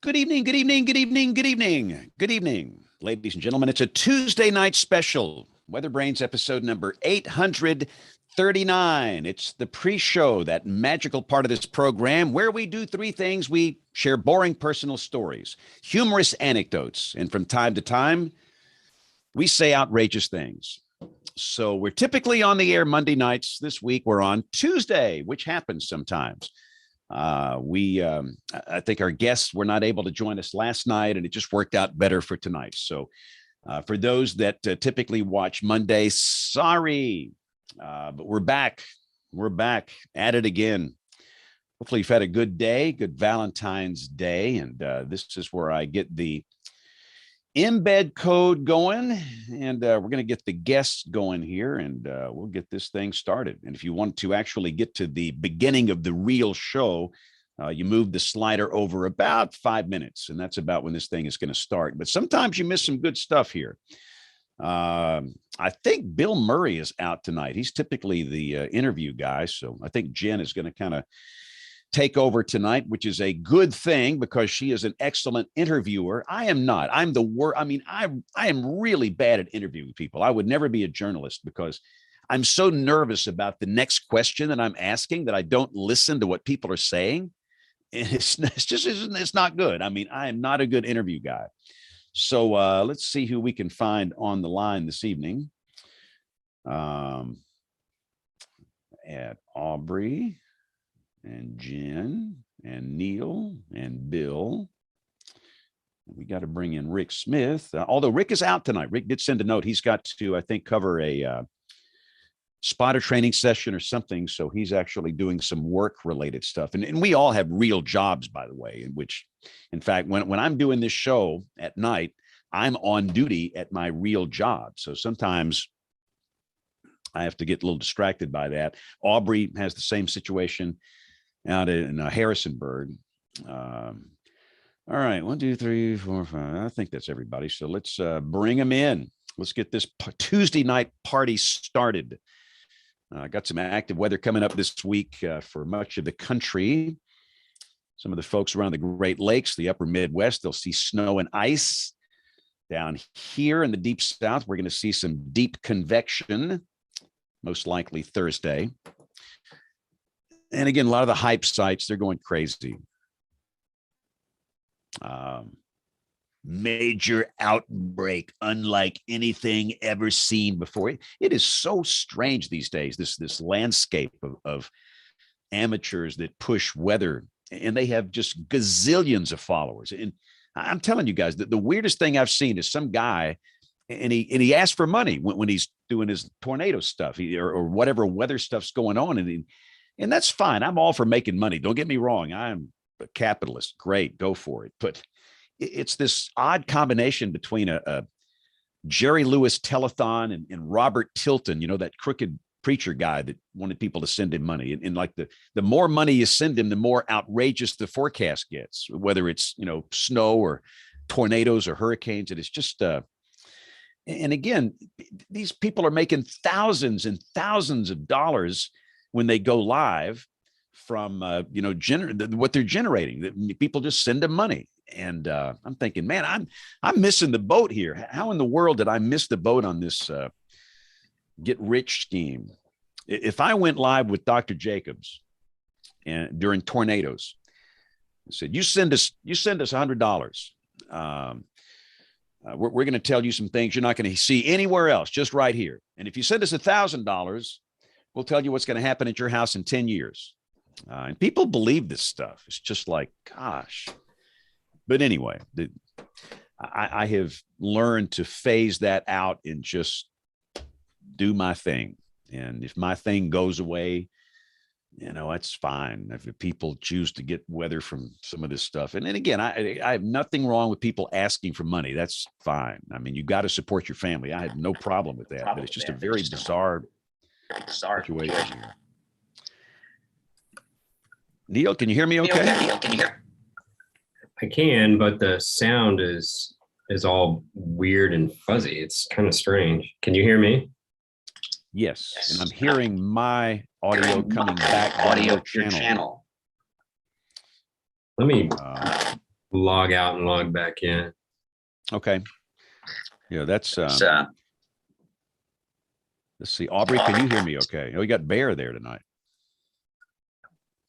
Good evening, good evening, good evening, good evening, good evening, ladies and gentlemen. It's a Tuesday night special, WeatherBrains episode number 839. It's the pre-show, that magical part of this program where we do three things. We share boring personal stories, humorous anecdotes, and from time to time, we say outrageous things. So we're typically on the air Monday nights. This week, we're on Tuesday, which happens sometimes. I think our guests were not able to join us last night, and it just worked out better for tonight. So for those that typically watch Monday, sorry, but we're back. We're back at it again. Hopefully you've had a good day, good Valentine's Day. And this is where I get the embed code going, and we're going to get the guests going here, and we'll get this thing started. And if you want to actually get to the beginning of the real show, you move the slider over about 5 minutes, and that's about when this thing is going to start. But sometimes you miss some good stuff here. I think Bill Murray is out tonight. He's typically the interview guy, so I think Jen is going to kind of take over tonight, which is a good thing because she is an excellent interviewer. I am not. I'm the worst. I mean, I am really bad at interviewing people. I would never be a journalist because I'm so nervous about the next question that I'm asking that I don't listen to what people are saying. And it's not good. I mean, I am not a good interview guy. So let's see who we can find on the line this evening. At Aubrey and Jen and Neil and Bill. We got to bring in Rick Smith, although Rick is out tonight. Rick did send a note. He's got to, I think, cover a spotter training session or something. So he's actually doing some work related stuff. And we all have real jobs, by the way, in which, in fact, when I'm doing this show at night, I'm on duty at my real job. So sometimes I have to get a little distracted by that. Aubrey has the same situation out in Harrisonburg. All right, 1, 2, 3, 4, 5. I think that's everybody. So let's bring them in. Let's get this Tuesday night party started. Got some active weather coming up this week for much of the country. Some of the folks around the Great Lakes, the upper Midwest, they'll see snow and ice. Down here in the deep south, we're going to see some deep convection, most likely Thursday. And again, a lot of the hype sites, they're going crazy. Major outbreak, unlike anything ever seen before. It is so strange these days, this landscape of amateurs that push weather, and they have just gazillions of followers. And I'm telling you guys that the weirdest thing I've seen is some guy, and he asked for money when he's doing his tornado stuff or whatever weather stuff's going on. And that's fine. I'm all for making money. Don't get me wrong. I'm a capitalist. Great. Go for it. But it's this odd combination between a Jerry Lewis telethon and Robert Tilton, you know, that crooked preacher guy that wanted people to send him money. And like the more money you send him, the more outrageous the forecast gets, whether it's, you know, snow or tornadoes or hurricanes. And it's just, and again, these people are making thousands and thousands of dollars when they go live from, what they're generating. People just send them money. And I'm thinking, man, I'm missing the boat here. How in the world did I miss the boat on this get rich scheme? If I went live with Dr. Jacobs and during tornadoes, I said, you send us $100. We're going to tell you some things you're not going to see anywhere else, just right here. And if you send us $1,000, we'll tell you what's going to happen at your house in 10 years. And people believe this stuff. It's just like, gosh. But anyway, I have learned to phase that out and just do my thing. And if my thing goes away, you know, that's fine. If people choose to get weather from some of this stuff. And then again, I have nothing wrong with people asking for money. That's fine. I mean, you got to support your family. I have no problem with that, but it's just a very bizarre situation here. Neil, can you hear me okay? I can, but the sound is all weird and fuzzy. It's kind of strange. Can you hear me? Yes, and I'm hearing my audio coming back on your channel. Let me log out and log back in. Okay. Yeah, that's let's see. Aubrey, can you hear me okay? Oh, we got Bear there tonight.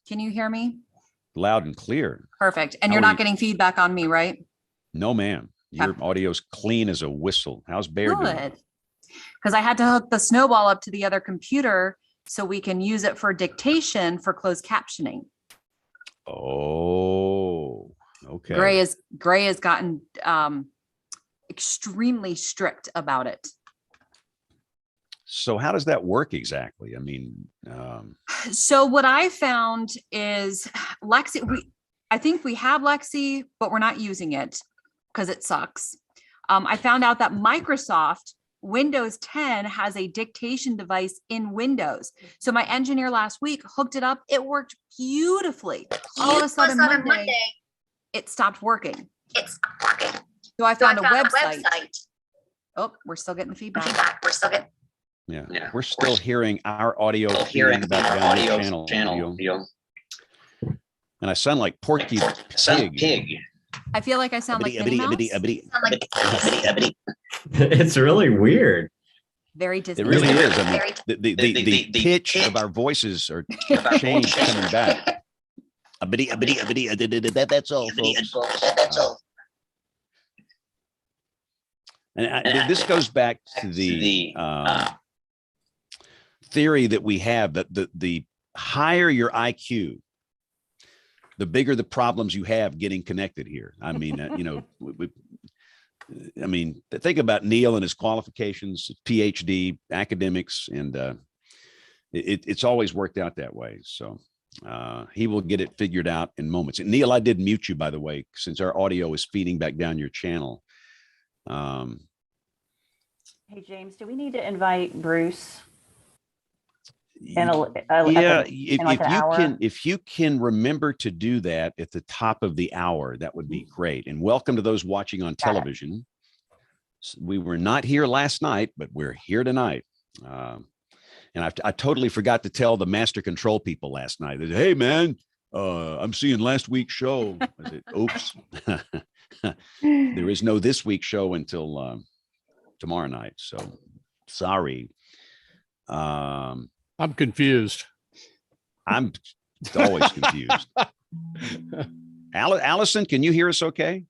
Can you hear me? Loud and clear. Perfect. And you're not getting feedback on me, right? No, ma'am. Your audio's clean as a whistle. How's Bear doing? Good. Because I had to hook the Snowball up to the other computer so we can use it for dictation for closed captioning. Oh, okay. Gray has gotten extremely strict about it. So how does that work exactly? I mean, so what I found is Lexi, I think we have Lexi, but we're not using it because it sucks. I found out that Microsoft Windows 10 has a dictation device in Windows. So my engineer last week hooked it up. It worked beautifully. All of a sudden Monday, it stopped working. So I found a website. Oh, we're still getting the feedback. Yeah, we're still hearing our audio back down your channel. And I sound like Porky Pig. I feel like I sound like Minnie Mouse. It's really weird. Very Disney. It really is. I mean, the pitch of our voices are changed coming back. That's all, folks. And this goes back to the theory that we have that the higher your IQ, the bigger the problems you have getting connected here. I mean, think about Neil and his qualifications, PhD, academics, and it's always worked out that way. So he will get it figured out in moments. And Neil, I did mute you, by the way, since our audio is feeding back down your channel. Hey, James, do we need to invite Bruce? If you can remember to do that at the top of the hour, that would be great. And welcome to those watching on television. We were not here last night, but we're here tonight. And I totally forgot to tell the master control people last night that, hey man, I'm seeing last week's show. I said, oops. There is no this week's show until tomorrow night. So sorry. I'm confused. I'm always confused. Allison, can you hear us okay?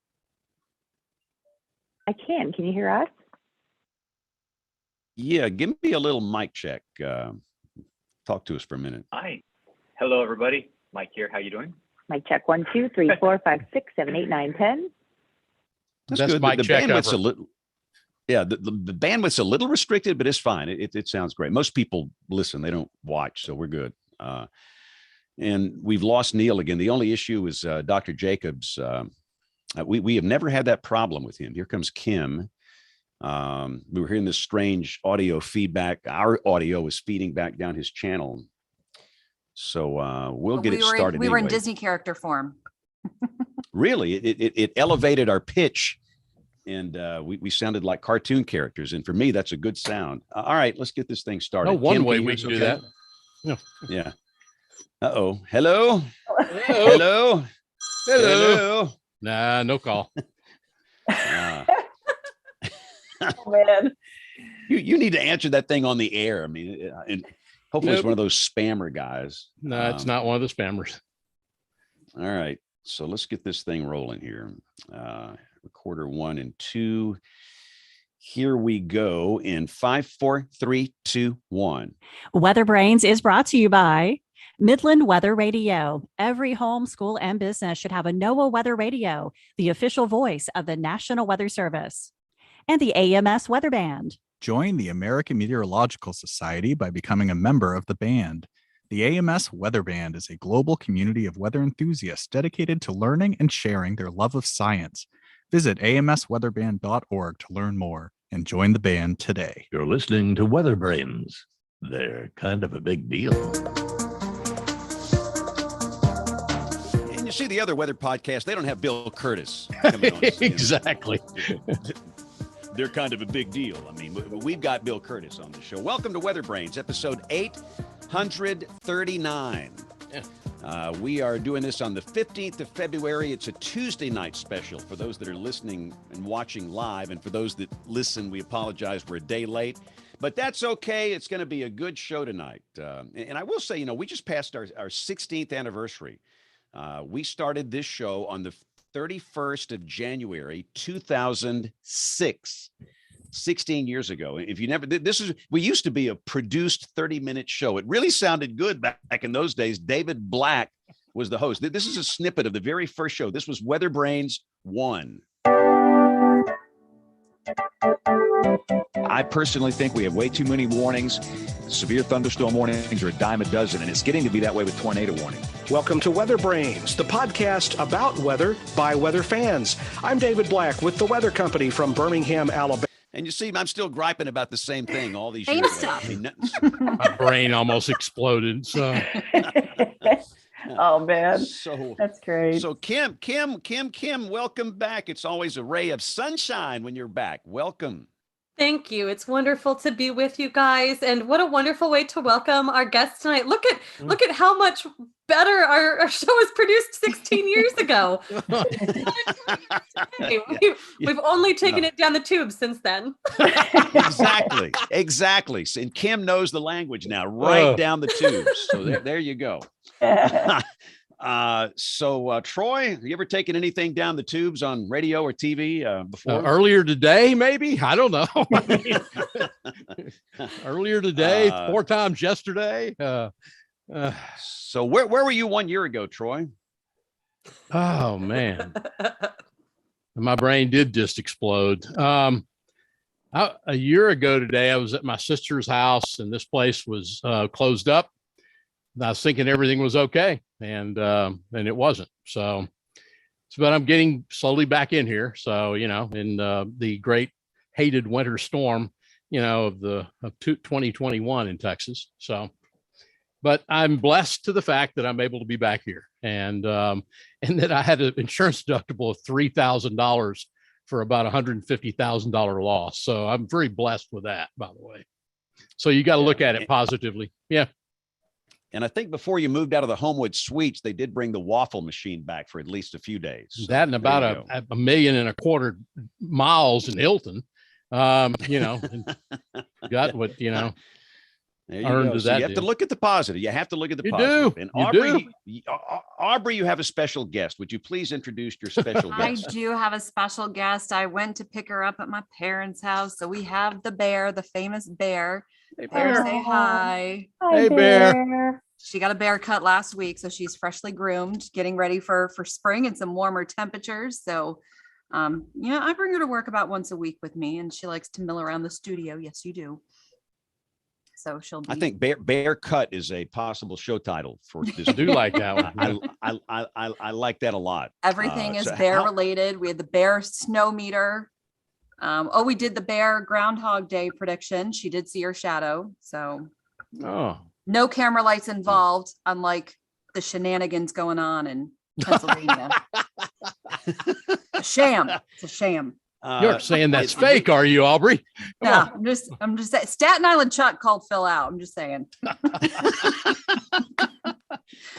I can. Can you hear us? Yeah, give me a little mic check. Talk to us for a minute. Hi. Hello, everybody. Mike here. How you doing? Mic check 1, 2, 3, 4, 5, 6, 7, 8, 9, 10. That's Best good. mic The check bandwidth's ever. a little. Yeah, the bandwidth's a little restricted, but it's fine. It sounds great. Most people listen; they don't watch, so we're good. And we've lost Neil again. The only issue is Dr. Jacobs. We have never had that problem with him. Here comes Kim. We were hearing this strange audio feedback. Our audio is feeding back down his channel. So we'll get it started. We were in Disney character form. Really, it elevated our pitch. And we sounded like cartoon characters. And for me, that's a good sound. All right, let's get this thing started. No, one Kim, way can you we hear us can do okay? that. Yeah. Uh-oh. Hello? Hello. Hello? Nah, no call. Oh, man. You need to answer that thing on the air. I mean, and hopefully it's Nope. one of those spammer guys. No, it's not one of the spammers. All right. So let's get this thing rolling here. Recorder 1 and 2. Here we go in 5, 4, 3, 2, 1. WeatherBrains is brought to you by Midland Weather Radio. Every home, school, and business should have a NOAA Weather Radio, the official voice of the National Weather Service, and the AMS Weather Band. Join the American Meteorological Society by becoming a member of the band. The AMS Weather Band is a global community of weather enthusiasts dedicated to learning and sharing their love of science. Visit amsweatherband.org to learn more and join the band today. You're listening to WeatherBrains. They're kind of a big deal. And you see the other weather podcast, they don't have Bill Curtis coming on. Exactly. They're kind of a big deal. I mean, we've got Bill Curtis on the show. Welcome to WeatherBrains, episode 839. We are doing this on the 15th of February. It's a Tuesday night special for those that are listening and watching live. And for those that listen, we apologize. We're a day late, but that's okay. It's going to be a good show tonight. And I will say, we just passed our 16th anniversary. We started this show on the 31st of January, 2006. 16 years ago. If you never, we used to be a produced 30-minute show. It really sounded good back in those days. David Black was the host. This is a snippet of the very first show. This was WeatherBrains 1. I personally think we have way too many warnings. Severe thunderstorm warnings are a dime a dozen, and it's getting to be that way with tornado warning. Welcome to WeatherBrains, the podcast about weather by weather fans. I'm David Black with the Weather Company from Birmingham, Alabama. And you see, I'm still griping about the same thing all these Same years. stuff. My brain almost exploded. So Oh man, So that's great. So Kim, welcome back. It's always a ray of sunshine when you're back. Welcome. Thank you. It's wonderful to be with you guys, and what a wonderful way to welcome our guests tonight. Look at how much better our show was produced 16 years ago. We've only taken it down the tube since then. Exactly. And Kim knows the language now, right down the tubes. So there you go. So Troy, have you ever taken anything down the tubes on radio or TV before? Earlier today, maybe? I don't know. Earlier today, 4 times yesterday. So where were you 1 year ago, Troy? Oh man, my brain did just explode. A year ago today, I was at my sister's house, and this place was closed up. I was thinking everything was okay, and it wasn't. But I'm getting slowly back in here. So in the great hated winter storm, of 2021 in Texas. So, but I'm blessed to the fact that I'm able to be back here, and that I had an insurance deductible of $3,000 for about $150,000 loss. So I'm very blessed with that, by the way. So you got to look at it positively. Yeah. And I think before you moved out of the Homewood Suites, they did bring the waffle machine back for at least a few days. So that and about a 1.25 million miles in Hilton, and got what, There you earned go. as So that you have to did. look at the positive. You have to look at the You positive. do. And You Aubrey, do. Aubrey, you have a special guest. Would you please introduce your special I guest? do have a special guest. I went to pick her up at my parents' house. So we have the bear, the famous bear. Hey, Bear, Bear. say hi. Hey, Bear. She got a bear cut last week, so she's freshly groomed, getting ready for spring and some warmer temperatures. So, I bring her to work about once a week with me, and she likes to mill around the studio. Yes, you do. So she'll be. I think Bear Cut is a possible show title for this. I do like that one. I like that a lot. Everything is so bear how- related. We had the bear snow meter. We did the bear Groundhog Day prediction. She did see her shadow. So Oh, no camera lights involved, unlike the shenanigans going on in Pennsylvania. A sham. It's a sham. you're saying that's fake, are you, Aubrey? Come No, on. I'm just saying. Staten Island Chuck called Phil out. I'm just saying.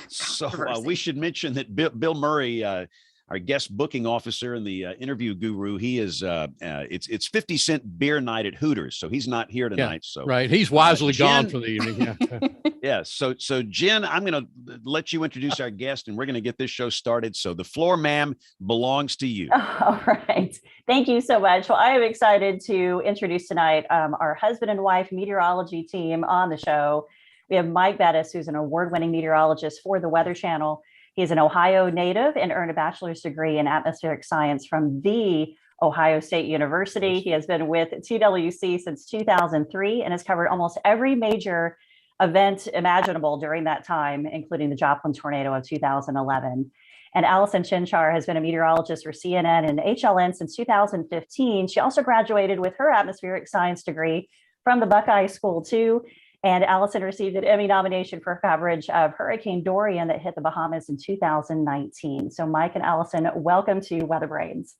So Controversy. we should mention that Bill Murray, our guest booking officer and the interview guru, he is it's 50 cent beer night at Hooters, so he's not here tonight. So Right. He's wisely gone Jen- for the evening. Yeah. yeah, so Jen, I'm going to let you introduce our guest, and we're going to get this show started. So the floor, ma'am, belongs to you. All right. Thank you so much. Well, I am excited to introduce tonight our husband and wife meteorology team on the show. We have Mike Bettis, who's an award-winning meteorologist for the Weather Channel. He is an Ohio native and earned a bachelor's degree in atmospheric science from the Ohio State University. He has been with TWC since 2003 and has covered almost every major event imaginable during that time, including the Joplin tornado of 2011. And Allison Chinchar has been a meteorologist for CNN and HLN since 2015. She also graduated with her atmospheric science degree from the Buckeye School too. And Allison received an Emmy nomination for coverage of Hurricane Dorian that hit the Bahamas in 2019. So Mike and Allison, welcome to WeatherBrains.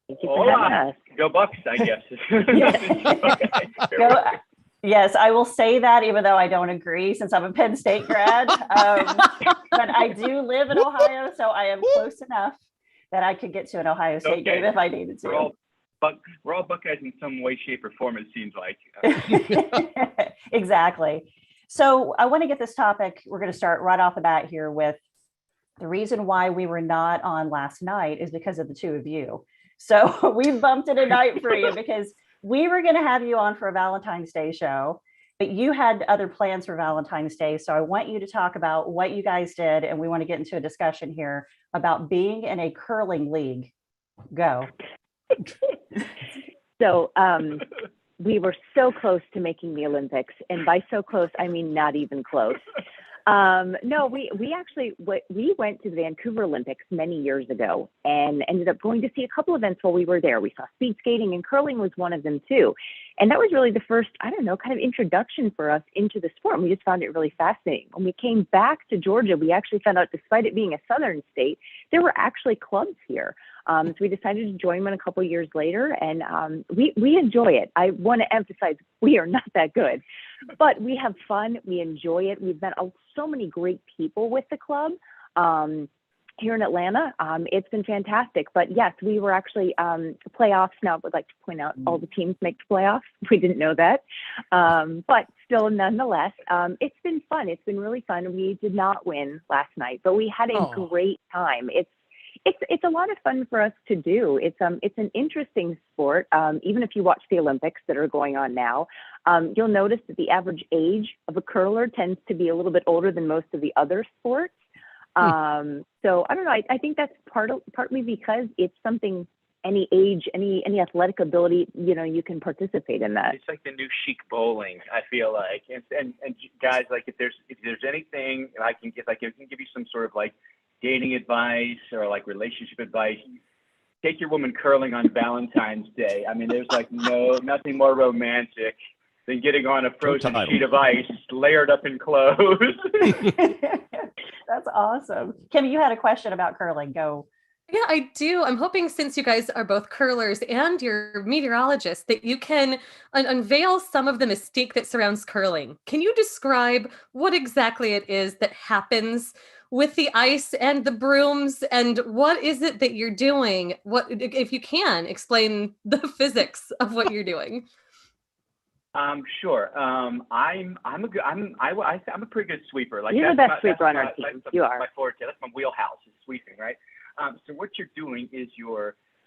Thank you for having us. Go Bucks, I guess. Yes, I will say that even though I don't agree since I'm a Penn State grad. But I do live in Ohio, so I am close enough that I could get to an Ohio State game if I needed to. We're all Buckeyes in some way, shape, or form, it seems like. Exactly. So I want to get this topic. We're going to start right off the bat here with the reason why we were not on last night is because of the two of you. So we bumped it a night for you because we were going to have you on for a Valentine's Day show, but you had other plans for Valentine's Day. So I want you to talk about what you guys did. And we want to get into a discussion here about being in a curling league. Go. So we were so close to making the Olympics. And by so close, I mean not even close. No, we went to the Vancouver Olympics many years ago and ended up going to see a couple events while we were there. We saw speed skating, and curling was one of them too. And that was really the first, kind of introduction for us into the sport. And we just found it really fascinating. When we came back to Georgia, we actually found out, despite it being a southern state, there were actually clubs here. So we decided to join one a couple of years later, and we enjoy it. I want to emphasize we are not that good, but we have fun. We enjoy it. We've met so many great people with the club here in Atlanta. It's been fantastic. But yes, we were actually playoffs. Now, I would like to point out all the teams make the playoffs. We didn't know that, but still, nonetheless, it's been fun. It's been really fun. We did not win last night, but we had a great time. It's a lot of fun for us to do. It's an interesting sport. Even if you watch the Olympics that are going on now, you'll notice that the average age of a curler tends to be a little bit older than most of the other sports. So I don't know. I think that's partly because it's something any age, any athletic ability, you can participate in that. It's like the new chic bowling, I feel like. And guys, like if there's anything I can give, like I can give you some sort of like dating advice or like relationship advice, take your woman curling on Valentine's Day. I mean, there's like nothing more romantic than getting on a frozen sheet of ice layered up in clothes. That's awesome. Kim, you had a question about curling. Go. Yeah, I do. I'm hoping, since you guys are both curlers and you're meteorologists, that you can unveil some of the mystique that surrounds curling. Can you describe what exactly it is that happens with the ice and the brooms, and what is it that you're doing? What, if you can, explain the physics of what you're doing? Sure. I'm a pretty good sweeper. Like you're the best sweeper on our team. You are. My forte. That's my wheelhouse is sweeping, right? So what you're doing is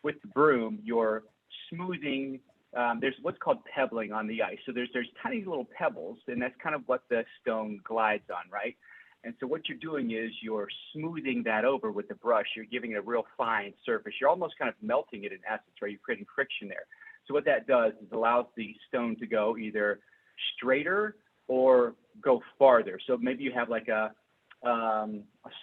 with the broom, you're smoothing. There's what's called pebbling on the ice. So there's tiny little pebbles, and that's kind of what the stone glides on, right? And so what you're doing is you're smoothing that over with the brush. You're giving it a real fine surface. You're almost kind of melting it in essence, right? You're creating friction there. So what that does is allows the stone to go either straighter or go farther. So maybe you have like a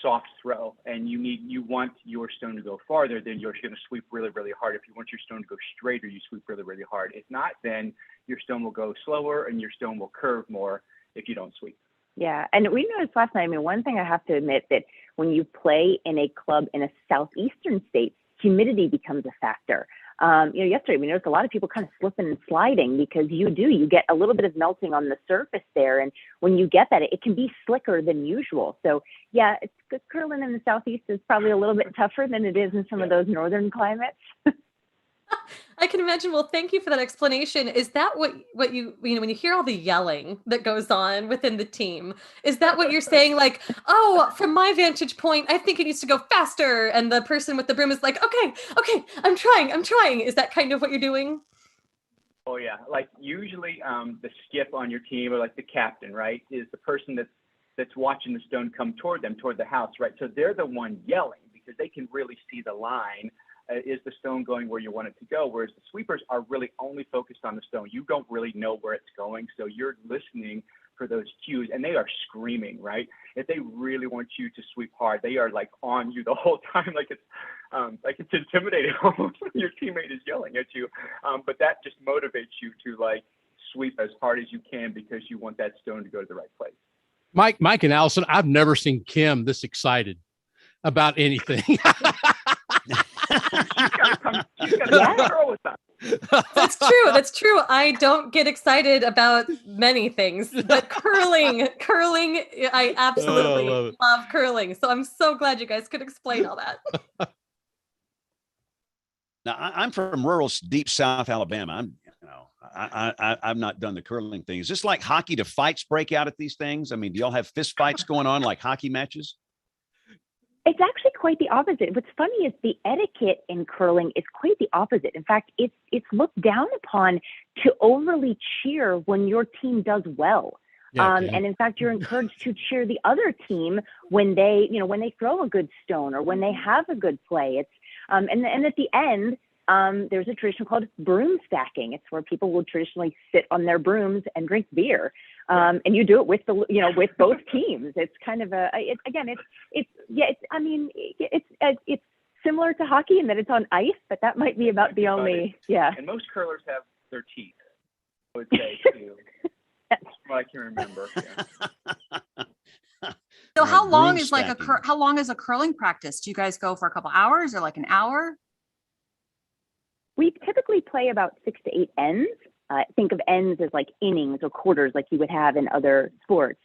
soft throw, and you want your stone to go farther, then you're going to sweep really, really hard. If you want your stone to go straighter, you sweep really, really hard. If not, then your stone will go slower and your stone will curve more if you don't sweep. Yeah, and we noticed last night, I mean, one thing I have to admit that when you play in a club in a southeastern state, humidity becomes a factor. Yesterday we noticed a lot of people kind of slipping and sliding because you get a little bit of melting on the surface there. And when you get that, it can be slicker than usual. So yeah, it's good. Curling in the Southeast is probably a little bit tougher than it is in some of those northern climates. I can imagine. Well, thank you for that explanation. Is that what you when you hear all the yelling that goes on within the team, is that what you're saying? Like, oh, from my vantage point, I think it needs to go faster. And the person with the broom is like, okay, I'm trying. Is that kind of what you're doing? Oh yeah. Like usually the skip on your team, or like the captain, right, is the person that's watching the stone come toward the house, right? So they're the one yelling because they can really see the line. Is the stone going where you want it to go? Whereas the sweepers are really only focused on the stone. You don't really know where it's going. So you're listening for those cues, and they are screaming, right? If they really want you to sweep hard, they are like on you the whole time. Like it's intimidating almost when your teammate is yelling at you. But that just motivates you to like sweep as hard as you can because you want that stone to go to the right place. Mike and Allison, I've never seen Kim this excited about anything. That's true. I don't get excited about many things, but curling, I absolutely love it. love curling. So I'm so glad you guys could explain all that. Now I'm from rural, deep South Alabama. I've not done the curling thing. Is this like hockey? Do fights break out at these things? I mean, do y'all have fist fights going on like hockey matches? It's actually quite the opposite. What's funny is the etiquette in curling is quite the opposite. In fact, it's looked down upon to overly cheer when your team does well. Yeah, and in fact, you're encouraged to cheer the other team when they, when they throw a good stone or when they have a good play. It's and at the end, there's a tradition called broom stacking. It's where people will traditionally sit on their brooms and drink beer. And you do it with with both teams. It's kind of it's similar to hockey in that it's on ice, but that might be about the only, And most curlers have their teeth, I would say, too. That's what I can remember. Yeah. So how long is stacking. how long is a curling practice? Do you guys go for a couple hours or like an hour? We typically play about 6 to 8 ends. Think of ends as like innings or quarters like you would have in other sports.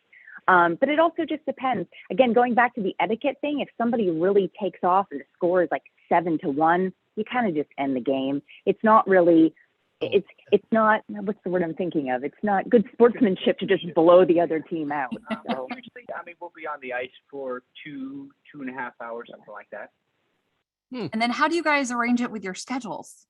But it also just depends. Again, going back to the etiquette thing, if somebody really takes off and the score is like 7-1, you kind of just end the game. It's not really, it's not, what's the word I'm thinking of? It's not good sportsmanship to just blow the other team out. So. Usually, we'll be on the ice for 2.5 hours, something like that. And then how do you guys arrange it with your schedules?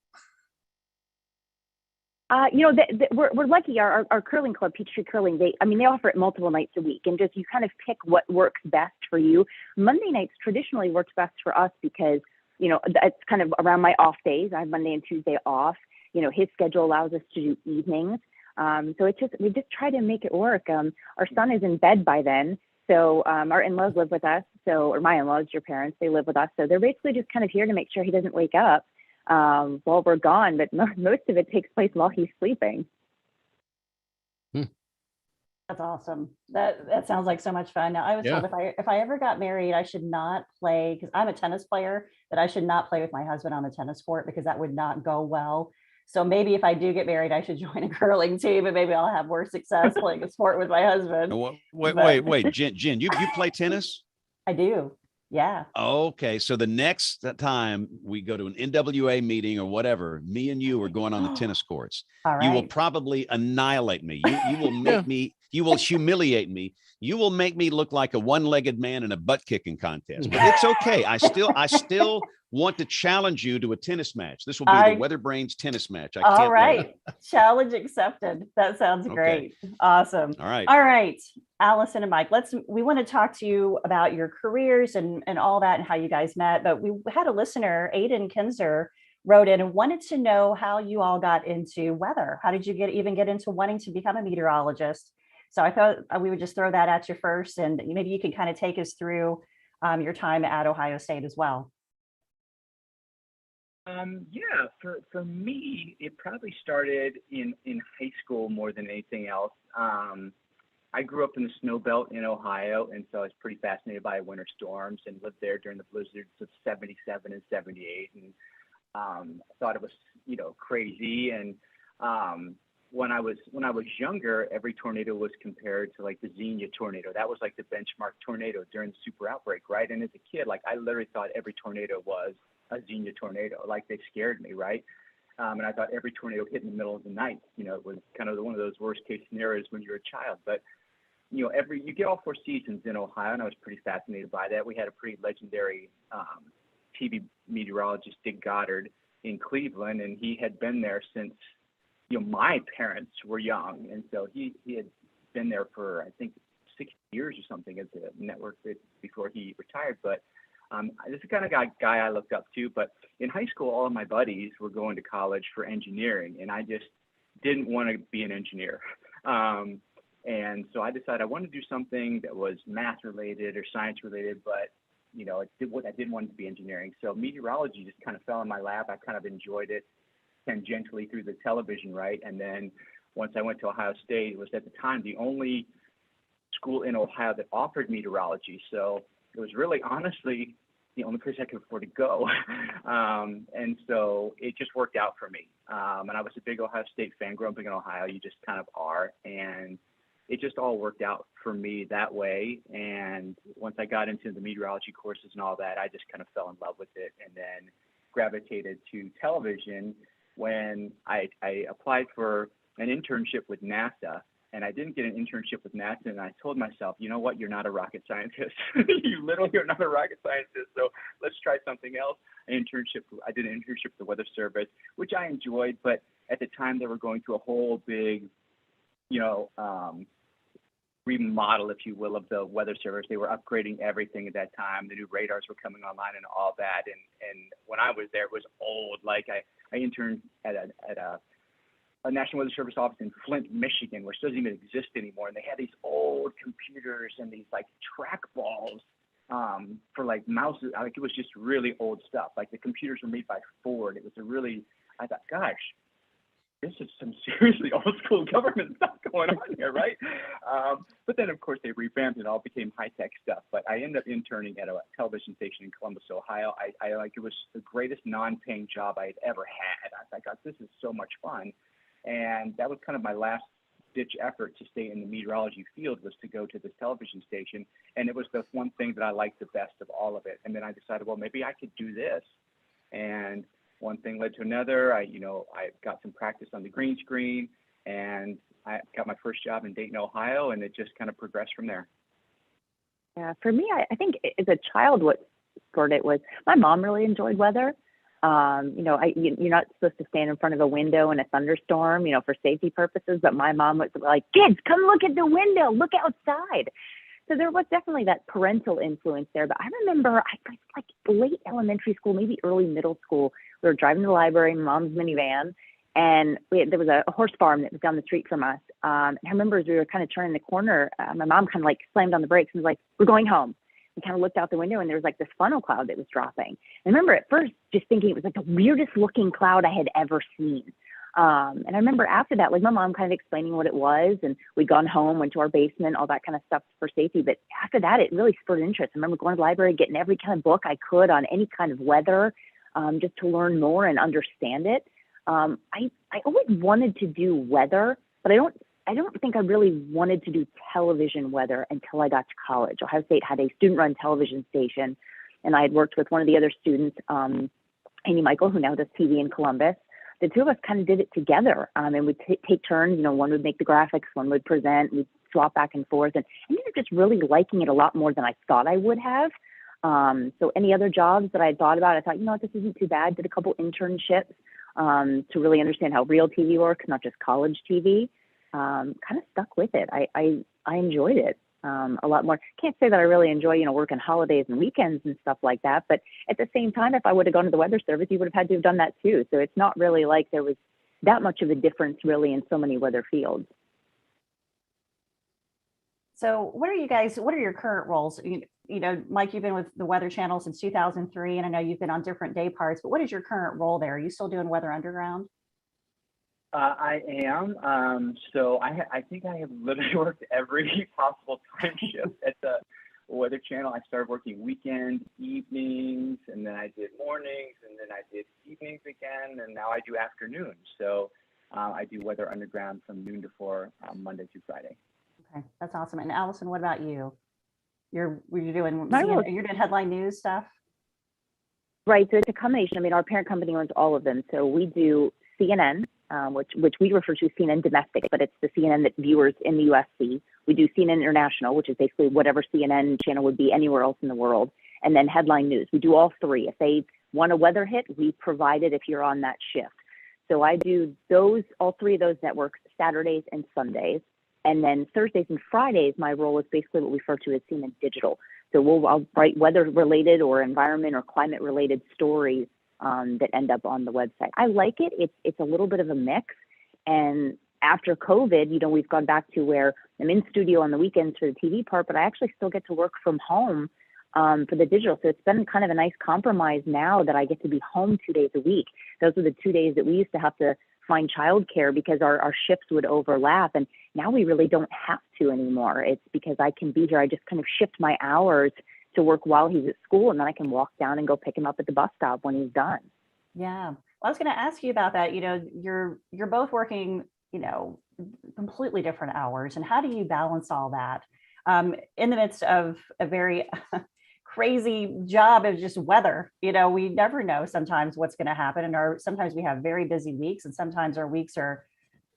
We're lucky. Our curling club, Peachtree Curling, they offer it multiple nights a week, and just you kind of pick what works best for you. Monday nights traditionally works best for us because it's kind of around my off days. I have Monday and Tuesday off. His schedule allows us to do evenings, so we just try to make it work. Our son is in bed by then, so our in-laws live with us. Or my in-laws, your parents, they live with us, so they're basically just kind of here to make sure he doesn't wake up while we're gone, but most of it takes place while he's sleeping. That's awesome. That sounds like so much fun. Now, I was told if I ever got married, I should not play, because I'm a tennis player, that I should not play with my husband on the tennis court because that would not go well. So maybe if I do get married, I should join a curling team and maybe I'll have more success playing a sport with my husband. Wait, Jen, you play tennis? I do. Yeah. Okay. So the next time we go to an NWA meeting or whatever, me and you are going on the tennis courts. All right. You will probably annihilate me. You will make me, you will humiliate me. You will make me look like a one-legged man in a butt kicking contest. But it's okay. I still want to challenge you to a tennis match. This will be the WeatherBrains tennis match. I can't wait. Challenge accepted. That sounds great. Awesome. All right. All right. Allison and Mike, we want to talk to you about your careers and all that and how you guys met. But we had a listener, Aiden Kinzer, wrote in and wanted to know how you all got into weather. How did you even get into wanting to become a meteorologist? So I thought we would just throw that at you first, and maybe you can kind of take us through your time at Ohio State as well. For me, it probably started in high school more than anything else. I grew up in the snow belt in Ohio, and so I was pretty fascinated by winter storms and lived there during the blizzards of 77 and 78, and thought it was crazy. And when I was younger, every tornado was compared to like the Xenia tornado. That was like the benchmark tornado during the super outbreak, right? And as a kid, like I literally thought every tornado was a Xenia tornado. Like they scared me, right? And I thought every tornado hit in the middle of the night. It was kind of one of those worst case scenarios when you're a child. But you get all 4 seasons in Ohio, and I was pretty fascinated by that. We had a pretty legendary TV meteorologist, Dick Goddard, in Cleveland, and he had been there since my parents were young, and so he had been there for I think 6 years or something at the network before he retired. But this is the kind of guy I looked up to. But in high school, all of my buddies were going to college for engineering, and I just didn't want to be an engineer. And so I decided I wanted to do something that was math related or science related, but I didn't want it to be engineering. So meteorology just kind of fell in my lap. I kind of enjoyed it tangentially through the television, right? And then once I went to Ohio State, it was at the time the only school in Ohio that offered meteorology. So it was really honestly, the only place I could afford to go. And so it just worked out for me. And I was a big Ohio State fan growing up in Ohio. You just kind of are. And it just all worked out for me that way. And once I got into the meteorology courses and all that, I just kind of fell in love with it, and then gravitated to television when I applied for an internship with NASA. And I didn't get an internship with NASA, and I told myself, you know what, you're not a rocket scientist. You literally are not a rocket scientist, so let's try something else. I did an internship with the Weather Service, which I enjoyed, but at the time they were going through a whole big, remodel, if you will, of the Weather Service. They were upgrading everything at that time. The new radars were coming online and all that. And when I was there, it was old. Like I interned at a National Weather Service office in Flint, Michigan, which doesn't even exist anymore. And they had these old computers and these like trackballs for like mouses. Like it was just really old stuff. Like the computers were made by Ford. It was I thought, gosh, this is some seriously old school government stuff going on here, right? But then, of course, they revamped it. All became high-tech stuff. But I ended up interning at a television station in Columbus, Ohio. I like, it was the greatest non-paying job I had ever had. I thought, God, this is so much fun. And that was kind of my last-ditch effort to stay in the meteorology field, was to go to this television station. And it was the one thing that I liked the best of all of it. And then I decided, well, maybe I could do this. And one thing led to another. I got some practice on the green screen, and I got my first job in Dayton, Ohio, and it just kind of progressed from there. Yeah, for me, I think as a child, what spurred it was my mom really enjoyed weather. You're not supposed to stand in front of a window in a thunderstorm, for safety purposes, but my mom was like, kids, come look at the window, look outside. So there was definitely that parental influence there. But I remember I was like late elementary school, maybe early middle school. We were driving to the library in Mom's minivan, and there was a horse farm that was down the street from us. And I remember as we were kind of turning the corner, my mom kind of like slammed on the brakes and was like, we're going home. We kind of looked out the window, and there was like this funnel cloud that was dropping. I remember at first just thinking it was like the weirdest looking cloud I had ever seen. And I remember after that, like my mom kind of explaining what it was, and we'd gone home, went to our basement, all that kind of stuff for safety. But after that, it really spurred interest. I remember going to the library, getting every kind of book I could on any kind of weather, just to learn more and understand it. I always wanted to do weather, but I don't think I really wanted to do television weather until I got to college. Ohio State had a student-run television station, and I had worked with one of the other students, Amy Michael, who now does TV in Columbus. The two of us kind of did it together, and we'd take turns. One would make the graphics, one would present. We'd swap back and forth, and I ended up just really liking it a lot more than I thought I would have. So any other jobs that I thought about, I thought, this isn't too bad. Did a couple internships to really understand how real TV works, not just college TV. Kind of stuck with it. I enjoyed it a lot more. Can't say that I really enjoy, working holidays and weekends and stuff like that. But at the same time, if I would have gone to the Weather Service, you would have had to have done that too. So it's not really like there was that much of a difference really in so many weather fields. So what are your current roles? Mike, you've been with the Weather Channel since 2003, and I know you've been on different day parts, but what is your current role there? Are you still doing Weather Underground? I am. So I think I have literally worked every possible time shift at the Weather Channel. I started working weekends, evenings, and then I did mornings, and then I did evenings again, and now I do afternoons. So I do Weather Underground from noon to 4, Monday through Friday. Okay, that's awesome. And Allison, what about you? You're doing headline news stuff? Right. So it's a combination. Our parent company owns all of them. So we do CNN, which we refer to as CNN domestic, but it's the CNN that viewers in the US see. We do CNN International, which is basically whatever CNN channel would be anywhere else in the world. And then headline news. We do all three. If they want a weather hit, we provide it if you're on that shift. So I do all three of those networks, Saturdays and Sundays. And then Thursdays and Fridays, my role is basically what we refer to as CNN Digital. So I'll write weather-related or environment or climate-related stories that end up on the website. I like it. It's a little bit of a mix. And after COVID, we've gone back to where I'm in studio on the weekends for the TV part, but I actually still get to work from home for the digital. So it's been kind of a nice compromise now that I get to be home 2 days a week. Those were the 2 days that we used to have to find childcare because our shifts would overlap. And now we really don't have to anymore. It's because I can be here. I just kind of shift my hours to work while he's at school, and then I can walk down and go pick him up at the bus stop when he's done. Yeah. Well, I was going to ask you about that. You're both working, completely different hours. And how do you balance all that in the midst of a very crazy job of just weather? We never know sometimes what's going to happen. And sometimes we have very busy weeks, and sometimes our weeks are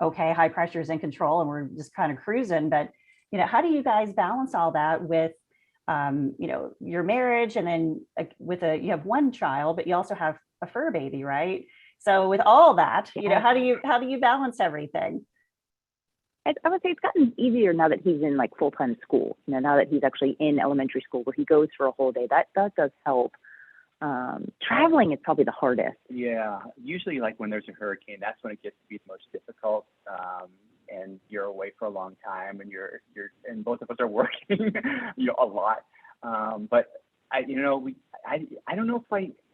okay, high pressure is in control and we're just kind of cruising. But, how do you guys balance all that with, your marriage, and then you have one child, but you also have a fur baby, right? So with all that, how do you balance everything? I would say it's gotten easier now that he's in like full-time school. Now that he's actually in elementary school where he goes for a whole day, that does help. Traveling is probably the hardest. Yeah, usually like when there's a hurricane, that's when it gets to be the most difficult. And you're away for a long time, and and both of us are working, a lot. But I don't know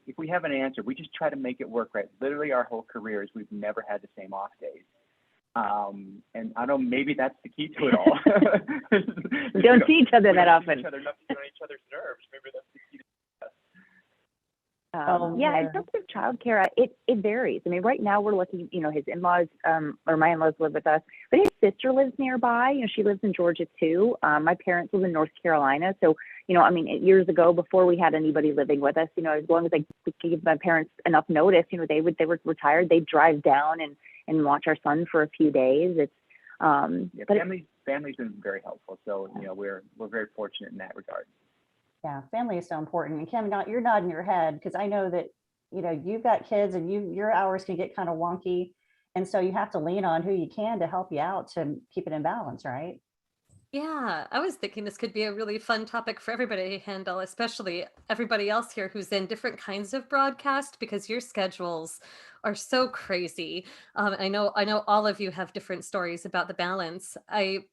if we have an answer. We just try to make it work, right? Literally our whole careers, we've never had the same off days. And I don't know, maybe that's the key to it all. We don't see each other that often. Each other, not to get on each other's nerves. Maybe that's the key to in terms of childcare, it varies. I mean, right now we're lucky, his in-laws, or my in-laws live with us, but his sister lives nearby. She lives in Georgia too. My parents live in North Carolina. So, years ago, before we had anybody living with us, as long as I could give my parents enough notice, they were retired. They'd drive down and watch our son for a few days. It's, family's been very helpful. So, we're very fortunate in that regard. Yeah, family is so important. And Kim, you're nodding your head because I know that, you've got kids and your hours can get kind of wonky. And so you have to lean on who you can to help you out to keep it in balance, right? Yeah, I was thinking this could be a really fun topic for everybody to handle, especially everybody else here who's in different kinds of broadcast, because your schedules are so crazy. I know all of you have different stories about the balance. I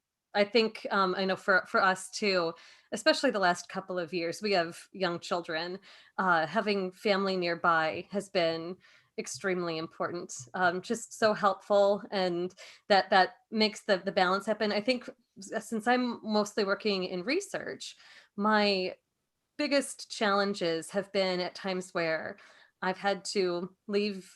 think I know for us too, especially the last couple of years, we have young children. Having family nearby has been extremely important, just so helpful, and that makes the balance happen. I think since I'm mostly working in research, my biggest challenges have been at times where I've had to leave,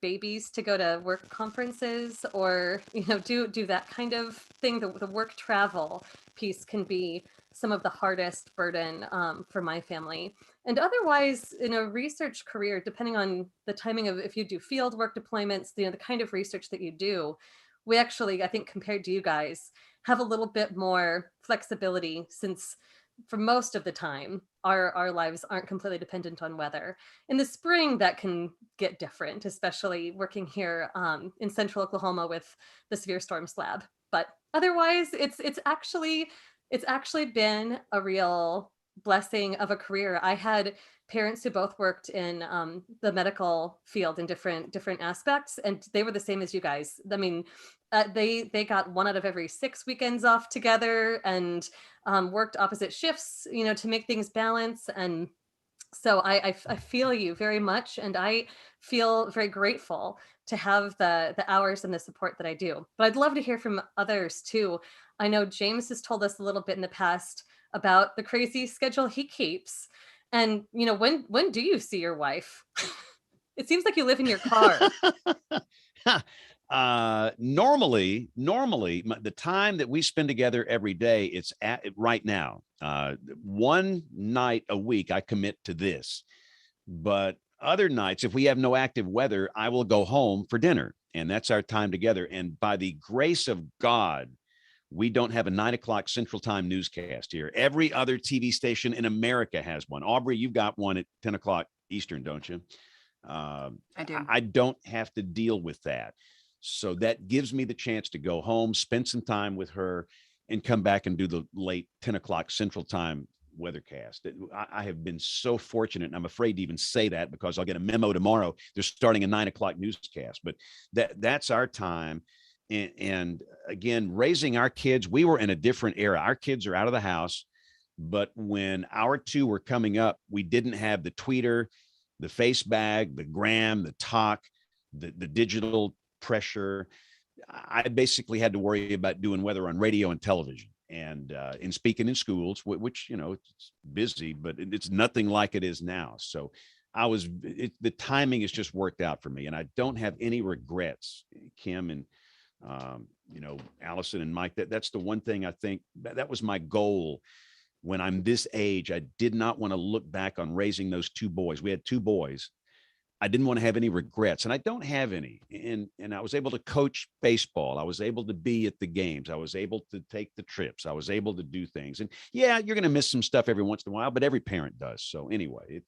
babies to go to work conferences, or, do that kind of thing. The work travel piece can be some of the hardest burden for my family. And otherwise, in a research career, depending on the timing of if you do field work deployments, the kind of research that you do, we actually, I think, compared to you guys, have a little bit more flexibility, since for most of the time, our lives aren't completely dependent on weather. In the spring, that can get different, especially working here in central Oklahoma with the severe storm slab. But otherwise, it's actually been a real blessing of a career. I had parents who both worked in the medical field in different aspects, and they were the same as you guys. I mean, they got 1 out of every 6 weekends off together, and worked opposite shifts, to make things balance. And so I feel you very much, and I feel very grateful to have the hours and the support that I do. But I'd love to hear from others too. I know James has told us a little bit in the past about the crazy schedule he keeps. And, when do you see your wife? It seems like you live in your car. Normally the time that we spend together every day, it's at right now, 1 night a week I commit to this. But other nights, if we have no active weather, I will go home for dinner, and that's our time together. And by the grace of God, we don't have a 9 o'clock Central Time newscast here. Every other TV station in America has one. Aubrey, you've got one at 10 o'clock Eastern, don't you? I do. I don't have to deal with that. So that gives me the chance to go home, spend some time with her, and come back and do the late 10 o'clock Central Time weathercast. I have been so fortunate, and I'm afraid to even say that because I'll get a memo tomorrow. They're starting a 9 o'clock newscast, but that's our time. And again, raising our kids, we were in a different era. Our kids are out of the house, but when our 2 were coming up, we didn't have the tweeter, the face bag, the gram, the talk, the digital pressure. I basically had to worry about doing weather on radio and television. and speaking in schools, which it's busy, but it's nothing like it is now. So the timing has just worked out for me, and I don't have any regrets. Kim and Allison and Mike, that's the one thing I think that was my goal when I'm this age. I did not want to look back on raising those two boys. We had two boys. I didn't want to have any regrets, and I don't have any. And I was able to coach baseball. I was able to be at the games. I was able to take the trips. I was able to do things. And yeah, you're going to miss some stuff every once in a while, but every parent does. So anyway,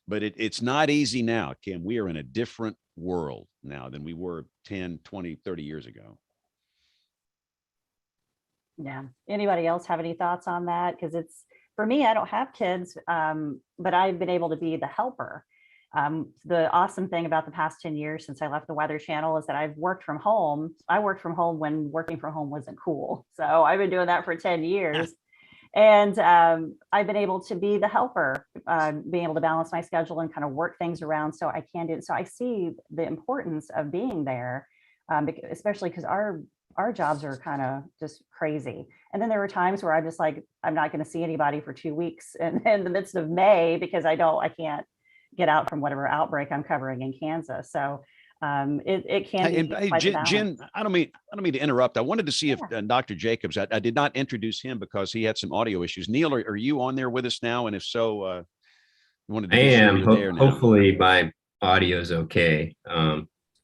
it's not easy now, Kim. We are in a different world now than we were 10, 20, 30 years ago. Yeah. Anybody else have any thoughts on that? Because for me, I don't have kids, but I've been able to be the helper. The awesome thing about the past 10 years since I left the Weather Channel is that I've worked from home. I worked from home when working from home wasn't cool. So I've been doing that for 10 years. And I've been able to be the helper, being able to balance my schedule and kind of work things around so I can do it. So I see the importance of being there, especially because our jobs are kind of just crazy. And then there were times where I'm just like, I'm not going to see anybody for 2 weeks in the midst of May because I can't get out from whatever outbreak I'm covering in Kansas. So it can be quite a balance. Jen, I don't mean to interrupt. I wanted to see if Dr. Jacobs, I did not introduce him because he had some audio issues. Neil, are you on there with us now? And if so, wanted to I am. there now. Hopefully my audio is okay.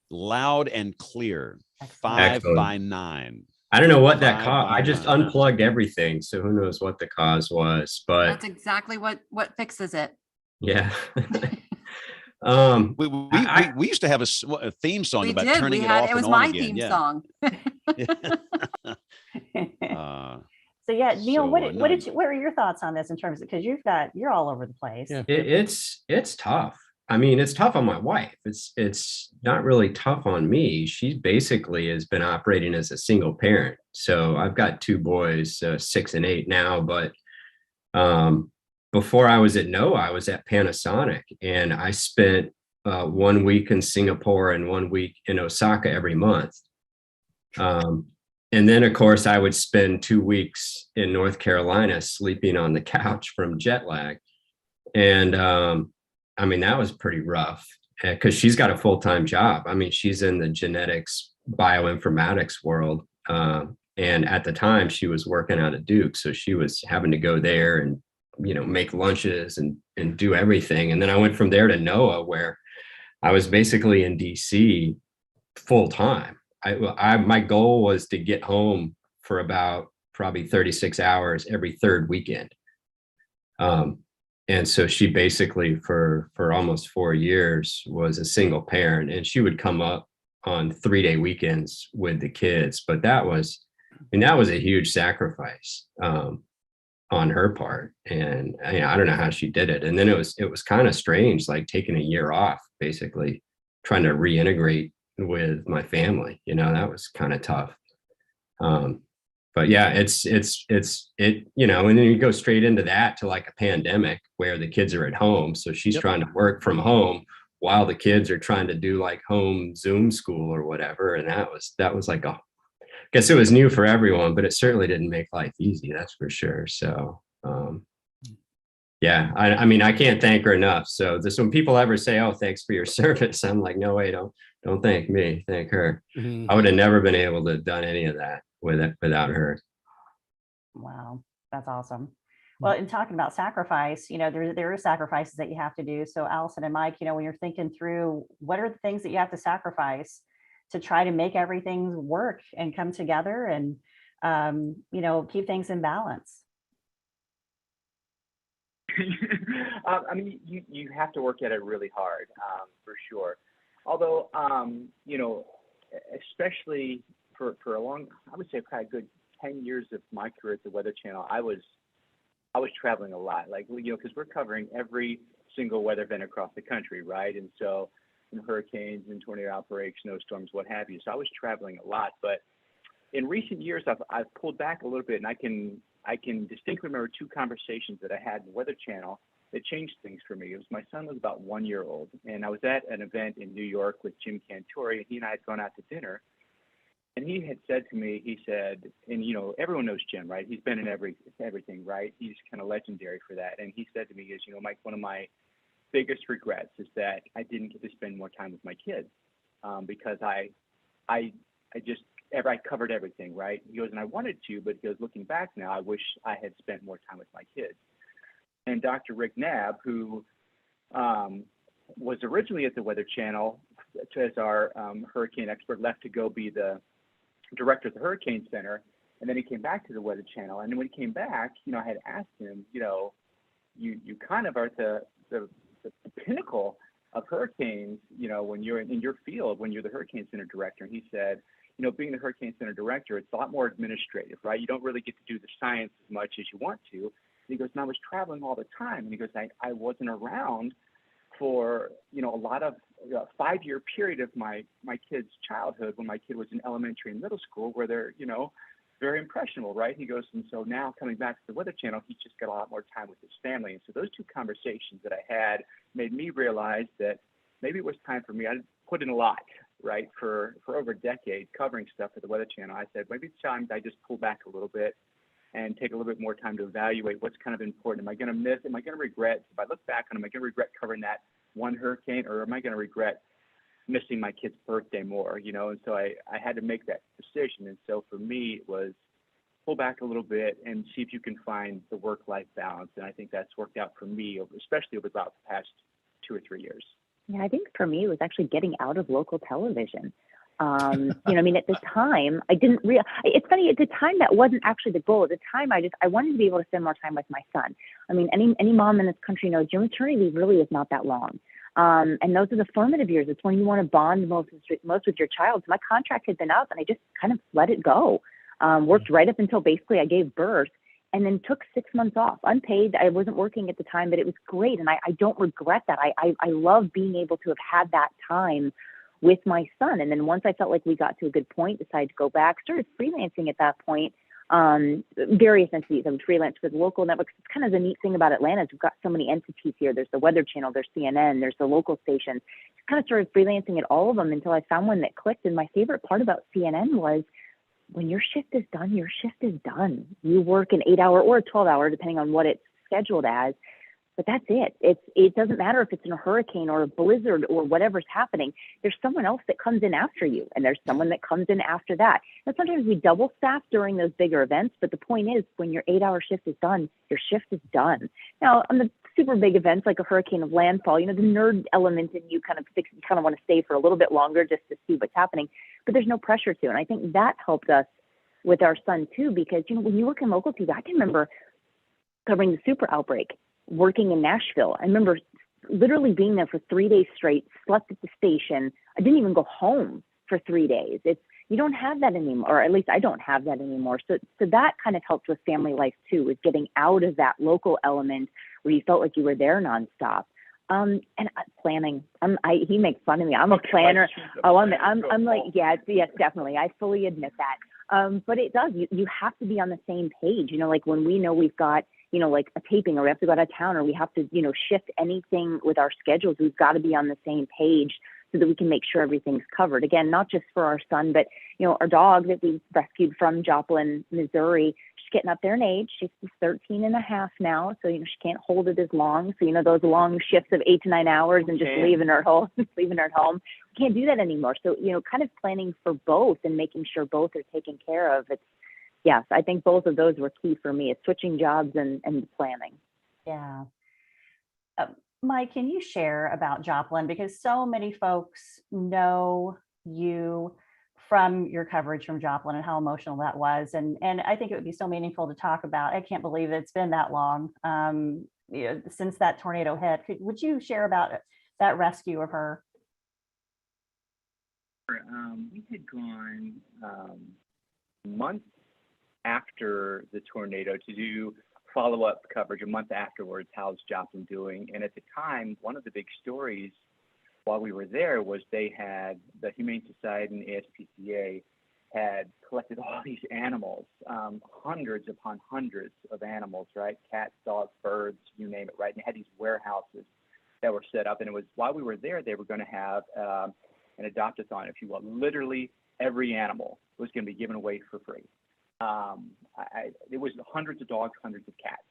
Loud and clear. Excellent. 5x9. I don't know what that caused. I just unplugged everything, so who knows what the cause was? But that's exactly what fixes it. Yeah. We used to have a theme song about turning it off. It was and on my again. theme song. So yeah, Neil, what are your thoughts on this in terms of, because you're all over the place? Yeah. It's tough. I mean, it's tough on my wife. It's not really tough on me. She basically has been operating as a single parent. So I've got two boys, 6 and 8 now, but before I was at NOAA, I was at Panasonic, and I spent 1 week in Singapore and 1 week in Osaka every month. And then, of course, I would spend 2 weeks in North Carolina sleeping on the couch from jet lag. And I mean, that was pretty rough because she's got a full-time job. I mean, she's in the genetics bioinformatics world. And at the time, she was working out at Duke. So she was having to go there and make lunches and do everything. And then I went from there to NOAA, where I was basically in DC full time. My goal was to get home for about probably 36 hours every third weekend. And so she basically for almost 4 years was a single parent, and she would come up on 3-day weekends with the kids. But that was a huge sacrifice on her part. And I don't know how she did it. And then it was kind of strange, like taking a year off, basically trying to reintegrate with my family. That was kind of tough. But yeah, it's and then you go straight into that to like a pandemic where the kids are at home. So she's trying to work from home while the kids are trying to do like home Zoom school or whatever. And that was like I guess it was new for everyone, but it certainly didn't make life easy. That's for sure. So, yeah, I mean, I can't thank her enough. So when people ever say, "Oh, thanks for your service," I'm like, no way, don't thank me, thank her. Mm-hmm. I would have never been able to have done any of that without her. Wow, that's awesome. Well, in talking about sacrifice, there are sacrifices that you have to do. So Allison and Mike, when you're thinking through what are the things that you have to sacrifice to try to make everything work and come together and, keep things in balance. I mean, you have to work at it really hard, for sure. Although, especially for a long, I would say probably a good 10 years of my career at the Weather Channel, I was traveling a lot, because we're covering every single weather event across the country, right? And so, hurricanes and tornado outbreaks, snowstorms, what have you. So I was traveling a lot, but in recent years, I've pulled back a little bit, and I can distinctly remember 2 conversations that I had in the Weather Channel that changed things for me. It was my son was about 1 year old, and I was at an event in New York with Jim Cantore, and he and I had gone out to dinner. And he had said to me, he said, and you know, everyone knows Jim, right? He's been in everything, right? He's kind of legendary for that. And he said to me, he goes, you know, Mike, one of my biggest regrets is that I didn't get to spend more time with my kids, because I covered everything, right? He goes, and I wanted to, but he goes, looking back now, I wish I had spent more time with my kids. And Dr. Rick Knabb, who was originally at the Weather Channel as our hurricane expert, left to go be the director of the Hurricane Center, and then he came back to the Weather Channel. And then when he came back, you know, I had asked him, you know, you kind of are at the pinnacle of hurricanes, you know, when you're in your field, when you're the Hurricane Center director. And he said, you know, being the Hurricane Center director, it's a lot more administrative, right? You don't really get to do the science as much as you want to. And he goes, and I was traveling all the time. And he goes, I wasn't around for, you know, a lot of 5-year period of my kid's childhood when my kid was in elementary and middle school, where they're, you know, very impressionable, right? He goes, and so now coming back to the Weather Channel, he's just got a lot more time with his family. And so those two conversations that I had made me realize that maybe it was time for me. I put in a lot, right, for over a decade covering stuff for the Weather Channel. I said, maybe it's time I just pull back a little bit and take a little bit more time to evaluate what's kind of important. Am I going to miss, am I going to regret, if I look back on, am I going to regret covering that one hurricane, or am I going to regret missing my kid's birthday more, you know? And so I had to make that decision. And so for me, it was pull back a little bit and see if you can find the work-life balance. And I think that's worked out for me, especially over about the past 2 or 3 years. Yeah, I think for me, it was actually getting out of local television. You know, I mean, at the time, I didn't realize, it's funny, at the time, that wasn't actually the goal. At the time, I wanted to be able to spend more time with my son. I mean, any mom in this country knows your maternity leave really is not that long. And those are the formative years. It's when you want to bond most with your child. So my contract had been up and I just kind of let it go. Worked right up until basically I gave birth, and then took 6 months off, unpaid. I wasn't working at the time, but it was great. And I don't regret that. I love being able to have had that time with my son. And then once I felt like we got to a good point, decided to go back, started freelancing at that point. Various entities. I would freelance with local networks. It's kind of the neat thing about Atlanta is we've got so many entities here. There's the Weather Channel, there's CNN, there's the local stations. Just kind of started freelancing at all of them until I found one that clicked. And my favorite part about CNN was when your shift is done, your shift is done. You work an 8-hour or a 12-hour, depending on what it's scheduled as. But that's it. It doesn't matter if it's in a hurricane or a blizzard or whatever's happening. There's someone else that comes in after you, and there's someone that comes in after that. And sometimes we double staff during those bigger events, but the point is when your 8-hour shift is done, your shift is done. Now, on the super big events like a hurricane of landfall, you know, the nerd element in you kind of want to stay for a little bit longer just to see what's happening, but there's no pressure to. And I think that helped us with our son too, because, you know, when you work in local TV, I can remember covering the super outbreak, working in Nashville. I remember literally being there for 3 days straight, slept at the station. I didn't even go home for 3 days. You don't have that anymore, or at least I don't have that anymore. So that kind of helped with family life too, is getting out of that local element where you felt like you were there nonstop. And planning. He makes fun of me. I'm a planner. I'm like, yes, definitely. I fully admit that. But it does. You have to be on the same page. You know, like when we know we've got, you know, like a taping, or we have to go out of town, or we have to, you know, shift anything with our schedules, we've got to be on the same page so that we can make sure everything's covered. Again, not just for our son, but, you know, our dog that we rescued from Joplin, Missouri, she's getting up there in age. She's 13 and a half now. So, you know, she can't hold it as long. So, you know, those long shifts of 8 to 9 hours and just leaving her at home, we can't do that anymore. So, you know, kind of planning for both and making sure both are taken care of. Yes, I think both of those were key for me. It's switching jobs and planning. Yeah. Mike, can you share about Joplin? Because so many folks know you from your coverage from Joplin and how emotional that was. And I think it would be so meaningful to talk about. I can't believe it's been that long you know, since that tornado hit. Would you share about that rescue of her? We had gone months after the tornado to do follow-up coverage. A month afterwards, how's Joplin doing? And at the time, one of the big stories while we were there was they had, the Humane Society and ASPCA had collected all these animals, hundreds upon hundreds of animals, right? Cats, dogs, birds, you name it, right? And they had these warehouses that were set up. And it was while we were there, they were going to have an adopt-a-thon, if you will. Literally every animal was going to be given away for free. It was hundreds of dogs, hundreds of cats.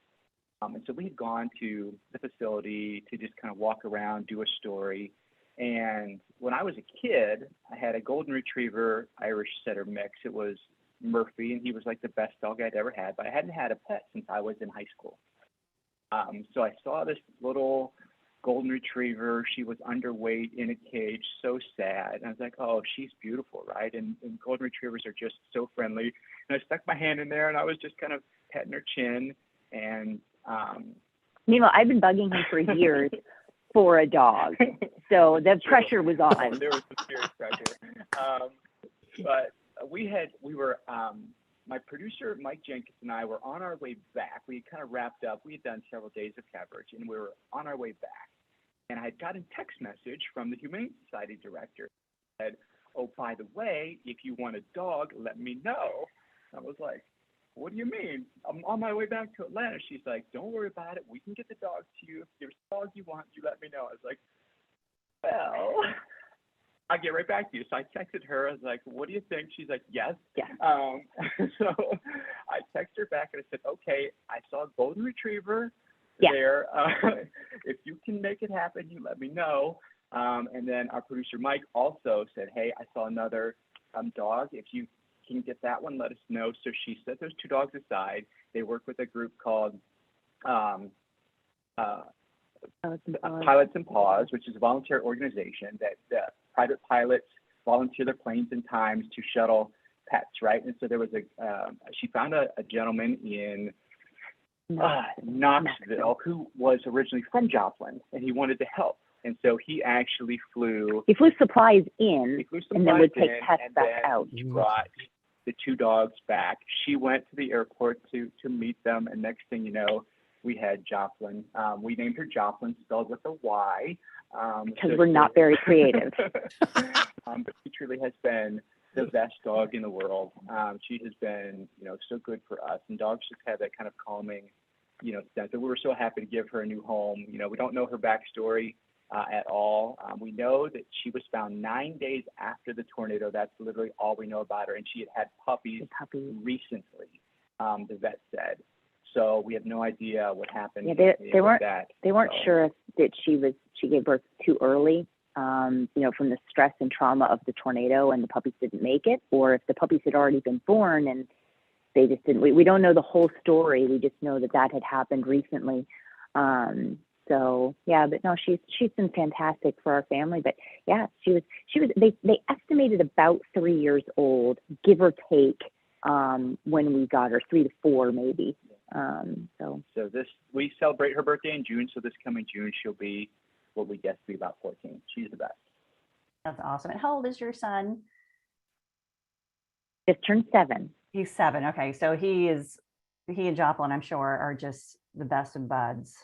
And so we had gone to the facility to just kind of walk around, do a story. And when I was a kid, I had a golden retriever Irish setter mix. It was Murphy, and he was like the best dog I'd ever had, but I hadn't had a pet since I was in high school. So I saw this little golden retriever. She was underweight in a cage, so sad. And I was like, oh, she's beautiful, right? And golden retrievers are just so friendly. And I stuck my hand in there, and I was just kind of petting her chin. And meanwhile, I've been bugging him for years for a dog, so the pressure was on. There was some serious pressure. But my producer, Mike Jenkins, and I were on our way back. We had kind of wrapped up. We had done several days of coverage, and we were on our way back. And I had got a text message from the Humane Society director. That said, oh, by the way, if you want a dog, let me know. I was like, what do you mean? I'm on my way back to Atlanta. She's like, don't worry about it. We can get the dog to you. If there's a dog you want, you let me know. I was like, well, I'll get right back to you. So I texted her. I was like, what do you think? She's like, yes. Yeah. So I texted her back and I said, okay, I saw a golden retriever Yeah. there. If you can make it happen, you let me know. And then our producer, Mike, also said, hey, I saw another dog. If you can get that one, let us know. So she set those two dogs aside. They work with a group called Pilots and Paws, which is a volunteer organization that private pilots volunteer their planes and times to shuttle pets, right? And so there was she found a gentleman in Knoxville who was originally from Joplin, and he wanted to help. And so he actually flew. He flew supplies in, and then would take pets and back then out. He brought the two dogs back. She went to the airport to meet them, and next thing you know, we had Joplin. We named her Joplin, spelled with a Y. Because we're not very creative. But she truly has been the best dog in the world. She has been, so good for us. And dogs just have that kind of calming, sense. And we were so happy to give her a new home. We don't know her backstory at all. We know that she was found 9 days after the tornado. That's literally all we know about her. And she had puppies recently, the vet said. So we have no idea what happened. Yeah, they weren't So- sure that she gave birth too early, from the stress and trauma of the tornado, and the puppies didn't make it, or if the puppies had already been born and they just didn't. We don't know the whole story. We just know that had happened recently. So yeah, but no, she's been fantastic for our family. But yeah, she was. They estimated about 3 years old, give or take, when we got her, 3 to 4 maybe. So we celebrate her birthday in June. So this coming June, she'll be what we guess to be about 14. She's the best. That's awesome. And how old is your son? just turned 7. He's 7. Okay. So he and Joplin, I'm sure, are just the best of buds.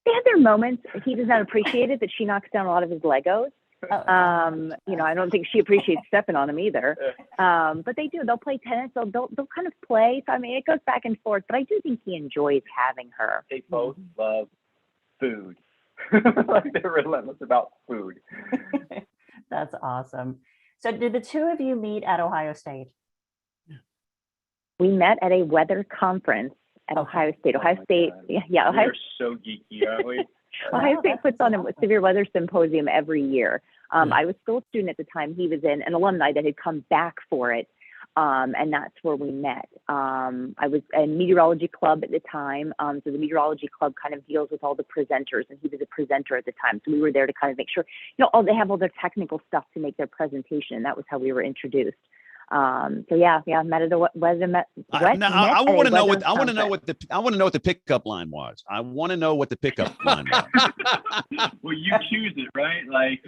They have their moments. He does not appreciate it that she knocks down a lot of his Legos. I don't think she appreciates stepping on them either. But they do. They'll play tennis. They'll kind of play. So I mean, it goes back and forth. But I do think he enjoys having her. They both love food. Like they're relentless about food. That's awesome. So did the two of you meet at Ohio State? We met at a weather conference at Ohio State. Ohio State. Yeah. We're so geeky, aren't we? Ohio State puts on a severe weather symposium every year. I was still a student at the time. He was an alumni that had come back for it. And that's where we met. I was in meteorology club at the time. So the meteorology club kind of deals with all the presenters, and he was a presenter at the time. So we were there to kind of make sure, they have all their technical stuff to make their presentation. And that was how we were introduced. So yeah, met at a weather. I want to know what the pickup line was. I want to know what the pickup line was. Well, you choose it, right? Like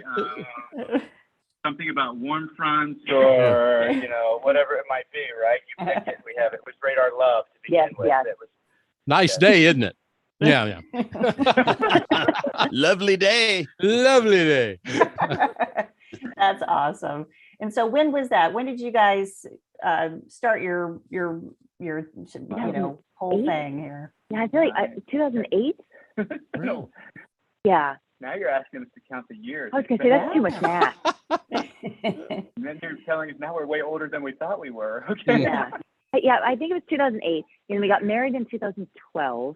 something about warm fronts or whatever it might be, right? You pick it. We have it. It was radar love to begin with. Yes. It was nice day, isn't it? Yeah. Lovely day. Lovely day. That's awesome. And so when was that? When did you guys start your whole thing here? Yeah, I feel like 2008. No. Yeah. Now you're asking us to count the years. I was going to say that's too much math. And then they're telling us now we're way older than we thought we were. Okay. Yeah, I think it was 2008. And we got married in 2012.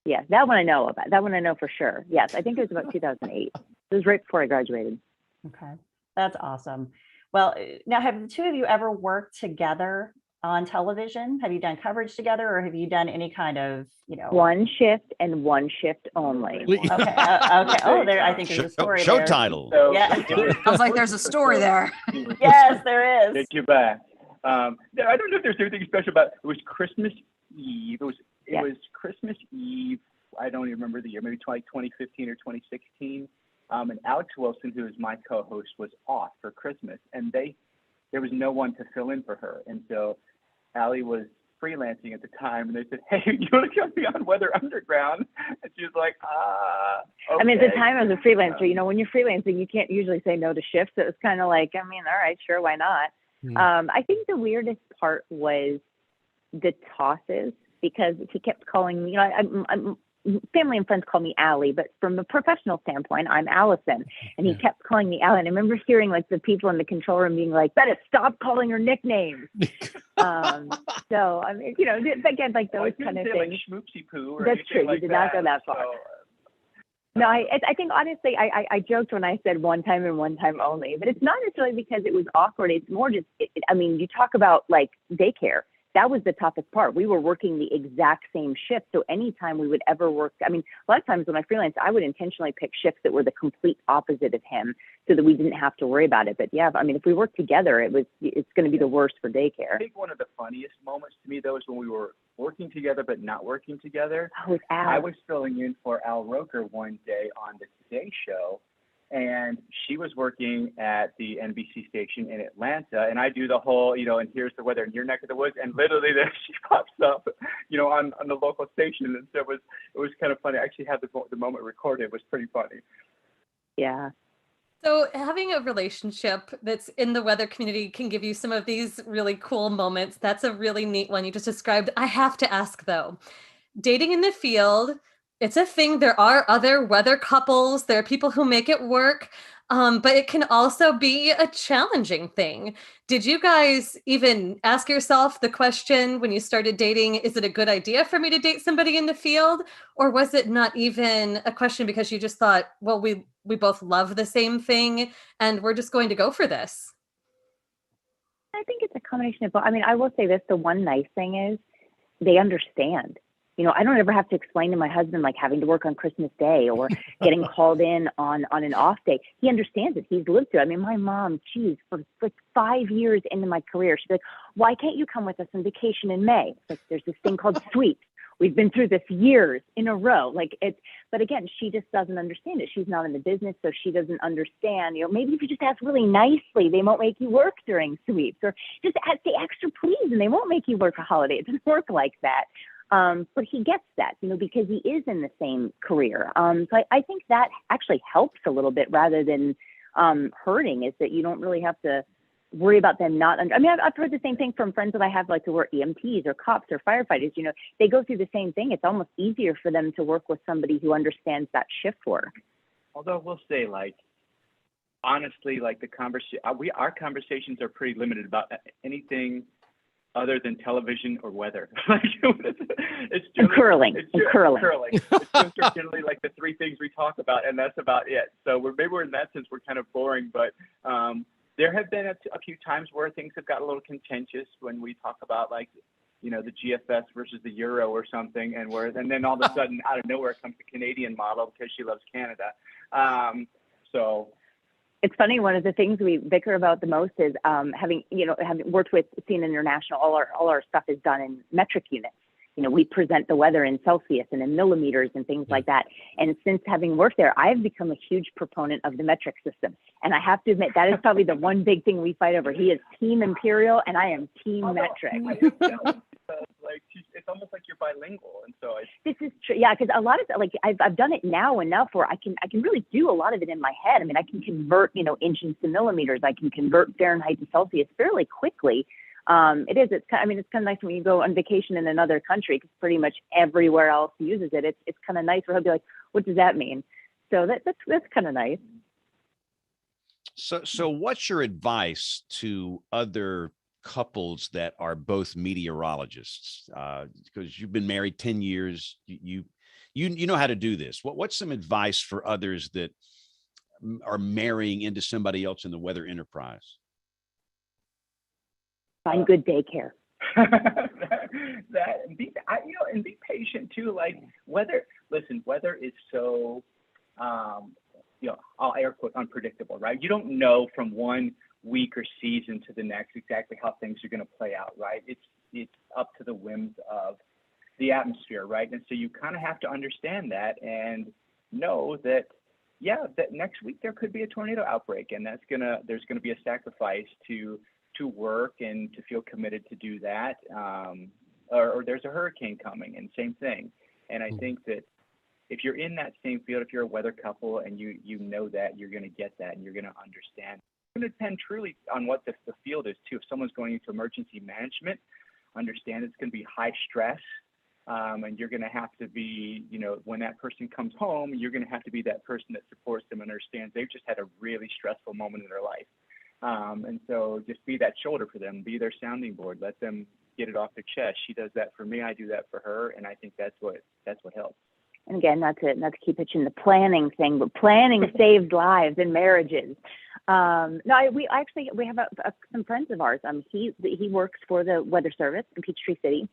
Yeah, that one I know about. That one I know for sure. Yes, I think it was about 2008. It was right before I graduated. Okay, that's awesome. Well, now have the two of you ever worked together on television? Have you done coverage together, or have you done any kind of, One shift and one shift only. Okay. Okay. Oh, there. I think there's a story Show there. title. So, Yeah. Sounds like there's a story there. Yes, there is. Take you back. I don't know if there's anything special about it. It was Christmas Eve. It was Christmas Eve. I don't even remember the year, maybe 2015 or 2016. And Alex Wilson, who is my co-host, was off for Christmas, and there was no one to fill in for her. And so Allie was freelancing at the time, and they said, "Hey, you want to come be on Weather Underground?" And she was like, okay. I mean, at the time I was a freelancer. When you're freelancing, you can't usually say no to shifts. So it was kind of like, I mean, all right, sure, why not? I think the weirdest part was the tosses, because he kept calling me, I'm family and friends call me Allie, but from a professional standpoint, I'm Allison. And he kept calling me Allie. And I remember hearing like the people in the control room being like, "Better stop calling her nicknames." So, I mean, again, like those kind of things. Like schmoopsy poo or That's true. Like you did not go that far. So, no, I think honestly, I joked when I said one time and one time only, but it's not necessarily because it was awkward. It's more just, you talk about like daycare. That was the toughest part. We were working the exact same shift. So anytime we would ever work, a lot of times when I freelanced, I would intentionally pick shifts that were the complete opposite of him so that we didn't have to worry about it. But yeah, if we worked together, it's going to be the worst for daycare. I think one of the funniest moments to me, though, is when we were working together but not working together. Oh, with Al. I was filling in for Al Roker one day on the Today Show, and she was working at the NBC station in Atlanta, and I do the whole, and here's the weather in your neck of the woods, and literally there she pops up, on the local station, and so it was kind of funny. I actually had the moment recorded. It was pretty funny. Yeah. So having a relationship that's in the weather community can give you some of these really cool moments. That's a really neat one you just described. I have to ask though, dating in the field, it's a thing. There are other weather couples. There are people who make it work, but it can also be a challenging thing. Did you guys even ask yourself the question when you started dating, is it a good idea for me to date somebody in the field? Or was it not even a question because you just thought, well, we both love the same thing and we're just going to go for this? I think it's a combination of both. I will say this, the one nice thing is they understand. I don't ever have to explain to my husband, like having to work on Christmas Day or getting called in on an off day. He understands it. He's lived through it. My mom, for like 5 years into my career, she's like, "Why can't you come with us on vacation in May?" It's like, there's this thing called sweeps. We've been through this years in a row. But again, she just doesn't understand it. She's not in the business, so she doesn't understand. Maybe if you just ask really nicely, they won't make you work during sweeps, or just say extra please, and they won't make you work a holiday. It doesn't work like that. But he gets that, because he is in the same career. So I think that actually helps a little bit rather than hurting, is that you don't really have to worry about them not I've heard the same thing from friends that I have, like, who are EMTs or cops or firefighters. They go through the same thing. It's almost easier for them to work with somebody who understands that shift work. Although we'll say, honestly, our conversations are pretty limited about anything other than television or weather. It's curling. Curling. It's just generally like the three things we talk about, and that's about it. So we're in that sense, we're kind of boring, but there have been a few times where things have got a little contentious when we talk about the GFS versus the Euro or something, and then all of a sudden out of nowhere comes the Canadian model because she loves Canada. So it's funny. One of the things we bicker about the most is having worked with CNN International. All our stuff is done in metric units. We present the weather in Celsius and in millimeters and things like that. And since having worked there, I've become a huge proponent of the metric system. And I have to admit, that is probably the one big thing we fight over. He is team imperial and I am team metric. It's almost like you're bilingual, and so this is true. Yeah, because a lot of I've done it now enough where I can really do a lot of it in my head. I can convert inches to millimeters. I can convert Fahrenheit to Celsius fairly quickly. It's kind of nice when you go on vacation in another country, because pretty much everywhere else uses it. It's kind of nice where he'll be like, "What does that mean?" So that's kind of nice. So what's your advice to other couples that are both meteorologists? Because you've been married 10 years, you know how to do this. What's some advice for others that are marrying into somebody else in the weather enterprise? Find good daycare. And be patient too. Like weather is so, I'll air quote unpredictable, right? You don't know from one week or season to the next exactly how things are going to play out, right? It's up to the whims of the atmosphere, right? And so you kind of have to understand that and know that, that next week there could be a tornado outbreak, and there's gonna be a sacrifice to work and to feel committed to do that, or there's a hurricane coming, and same thing. And I think that if you're in that same field, if you're a weather couple and you know that, you're going to get that and you're going to understand. It's going to depend truly on what the field is too. If someone's going into emergency management, understand it's going to be high stress, and you're going to have to be, when that person comes home, you're going to have to be that person that supports them and understands they've just had a really stressful moment in their life. And so just be that shoulder for them, be their sounding board, let them get it off their chest. She does that for me, I do that for her, and I think that's what helps. And again, not to keep pitching the planning thing, but planning saves lives and marriages. We have some friends of ours. He works for the Weather Service in Peachtree City,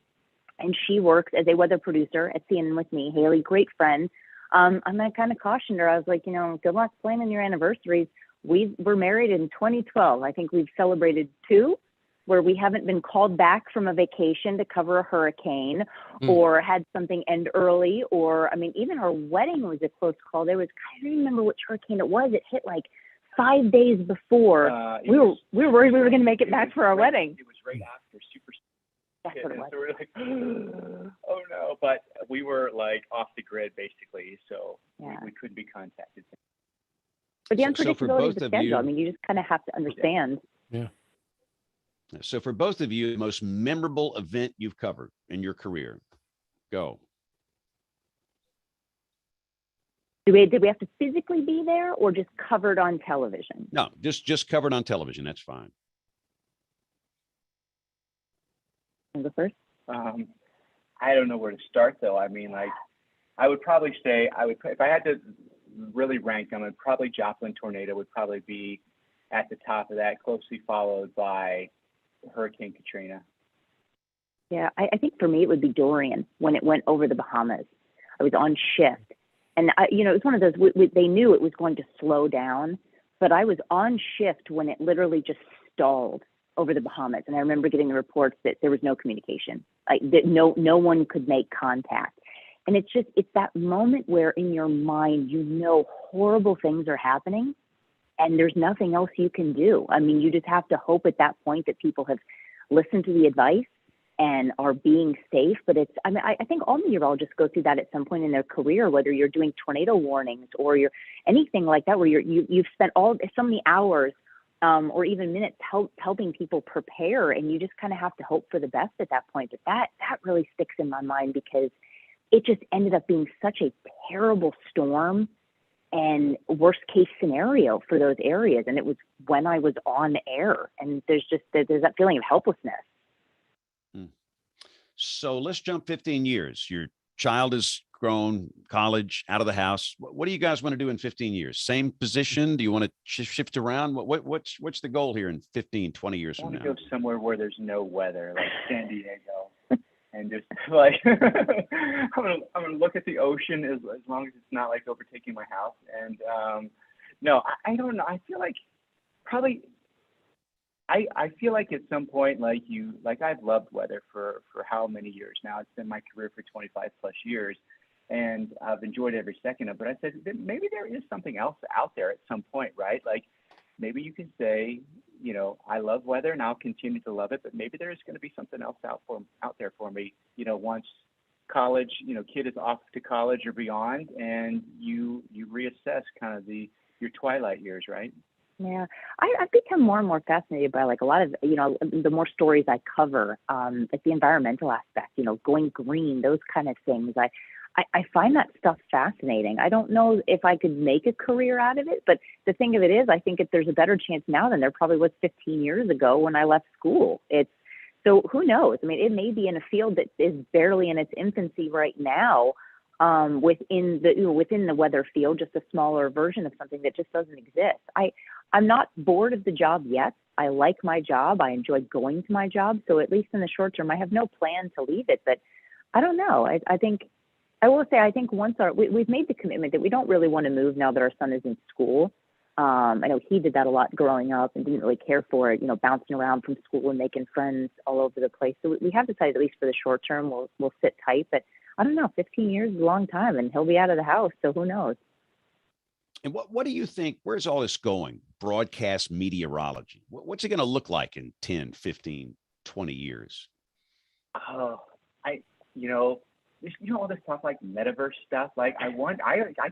and she works as a weather producer at CNN with me. Haley, great friend. I kind of cautioned her. I was like, good luck planning your anniversaries. We were married in 2012. I think we've celebrated 2 where we haven't been called back from a vacation to cover a hurricane or had something end early, or, even our wedding was a close call. I don't remember which hurricane it was. It hit like 5 days before. We were worried we were going to make it back for our wedding. It was right after Super. That's what it was. So we're like, oh no, but we were like off the grid basically, so we couldn't be contacted. But the unpredictability of the schedule, you just kind of have to understand. Yeah. So for both of you, the most memorable event you've covered in your career, go. Did we have to physically be there or just covered on television? No, just covered on television. That's fine. I'll go first. I don't know where to start though. I would probably say if I had to really rank them, probably Joplin tornado would probably be at the top of that, closely followed by Hurricane Katrina. Yeah, I think for me it would be Dorian when it went over the Bahamas. I was on shift, and it was one of those. They knew it was going to slow down, but I was on shift when it literally just stalled over the Bahamas, and I remember getting the reports that there was no communication, that no one could make contact. And it's that moment where in your mind, horrible things are happening and there's nothing else you can do. You just have to hope at that point that people have listened to the advice and are being safe. But I think all meteorologists go through that at some point in their career, whether you're doing tornado warnings or you're anything like that, where you've spent so many hours or even minutes helping people prepare. And you just kind of have to hope for the best at that point. But that really sticks in my mind because it just ended up being such a terrible storm and worst case scenario for those areas. And it was when I was on air, and there's that feeling of helplessness. So let's jump 15 years. Your child is grown, college, out of the house. What do you guys want to do in 15 years? Same position? Do you want to shift around? What's the goal here in 15, 20 years from now? I want to go somewhere where there's no weather, like San Diego. And just like I'm gonna look at the ocean as long as it's not like overtaking my house. And no, I don't know. I feel like probably I feel like at some point I've loved weather for how many years now. It's been my career for 25 plus years, and I've enjoyed every second of it. But I said maybe there is something else out there at some point, right? Like maybe you can say, I love weather and I'll continue to love it, but maybe there is going to be something else out there for me, once college, kid is off to college or beyond, and you reassess kind of your twilight years, right? Yeah, I've become more and more fascinated by a lot of, the more stories I cover, like the environmental aspect, going green, those kind of things. I find that stuff fascinating. I don't know if I could make a career out of it, but the thing of it is, I think if there's a better chance now than there probably was 15 years ago when I left school. So who knows? I mean, it may be in a field that is barely in its infancy right now, within the weather field, just a smaller version of something that just doesn't exist. I'm not bored of the job yet. I like my job. I enjoy going to my job. So at least in the short term, I have no plan to leave it. But I don't know. I will say, I think once we've made the commitment that we don't really want to move now that our son is in school. I know he did that a lot growing up and didn't really care for it, bouncing around from school and making friends all over the place. So we have decided, at least for the short term, we'll sit tight. But I don't know, 15 years is a long time, and he'll be out of the house. So who knows? And what do you think, where's all this going? Broadcast meteorology. What's it going to look like in 10, 15, 20 years? Oh, all this stuff like metaverse stuff. Like I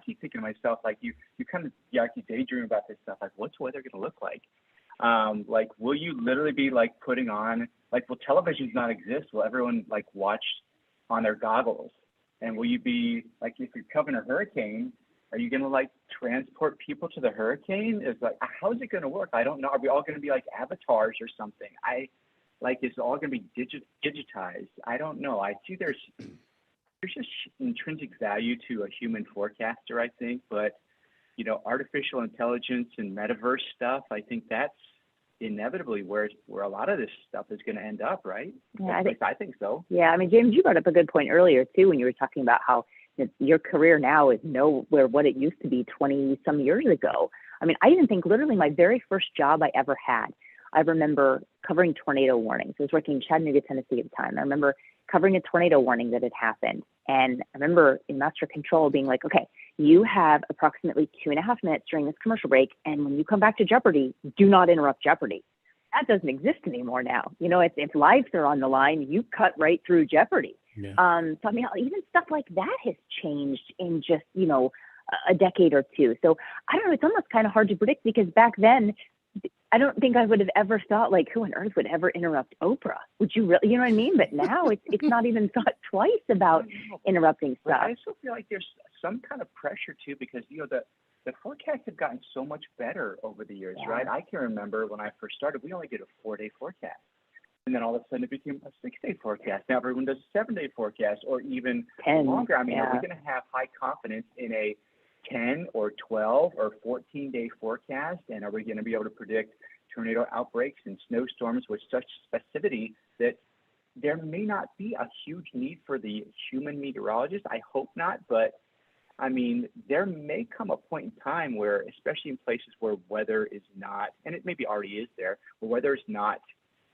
keep thinking to myself, like you kind of keep daydreaming about this stuff. Like, what's weather going to look like? Like, will you literally be like putting on, like, will televisions not exist? Will everyone like watch on their goggles? And will you be like, if you're covering a hurricane, are you going to like transport people to the hurricane? Is like, how's it going to work? I don't know. Are we all going to be like avatars or something? It's all going to be digitized. I don't know. I see there's just intrinsic value to a human forecaster, I think, but artificial intelligence and metaverse stuff, I think that's inevitably where a lot of this stuff is going to end up, right? Yeah, I think so. Yeah, I mean, James, you brought up a good point earlier too when you were talking about how your career now is nowhere what it used to be 20 some years ago. I mean, I even think literally my very first job I ever had, I remember covering tornado warnings. I was working in Chattanooga, Tennessee at the time. I remember covering a tornado warning that had happened. And I remember in master control being like, okay, you have approximately 2.5 minutes during this commercial break. And when you come back to Jeopardy, do not interrupt Jeopardy. That doesn't exist anymore now. If lives are on the line, you cut right through Jeopardy. Yeah. So I mean, even stuff like that has changed in just, a decade or two. So I don't know, it's almost kind of hard to predict because back then, I don't think I would have ever thought like, who on earth would ever interrupt Oprah? Would you really, you know what I mean? But now it's not even thought twice about interrupting stuff. I also feel like there's some kind of pressure too, because the forecasts have gotten so much better over the years, right? I can remember when I first started, we only did a 4-day forecast. And then all of a sudden it became a 6-day forecast. Now everyone does a 7-day forecast or even 10, longer. I mean, yeah. are we going to have high confidence in a 10 or 12 or 14-day forecast? And are we going to be able to predict tornado outbreaks and snowstorms with such specificity that there may not be a huge need for the human meteorologist? I hope not, but I mean, there may come a point in time where, especially in places where weather is not, and it maybe already is there, where weather is not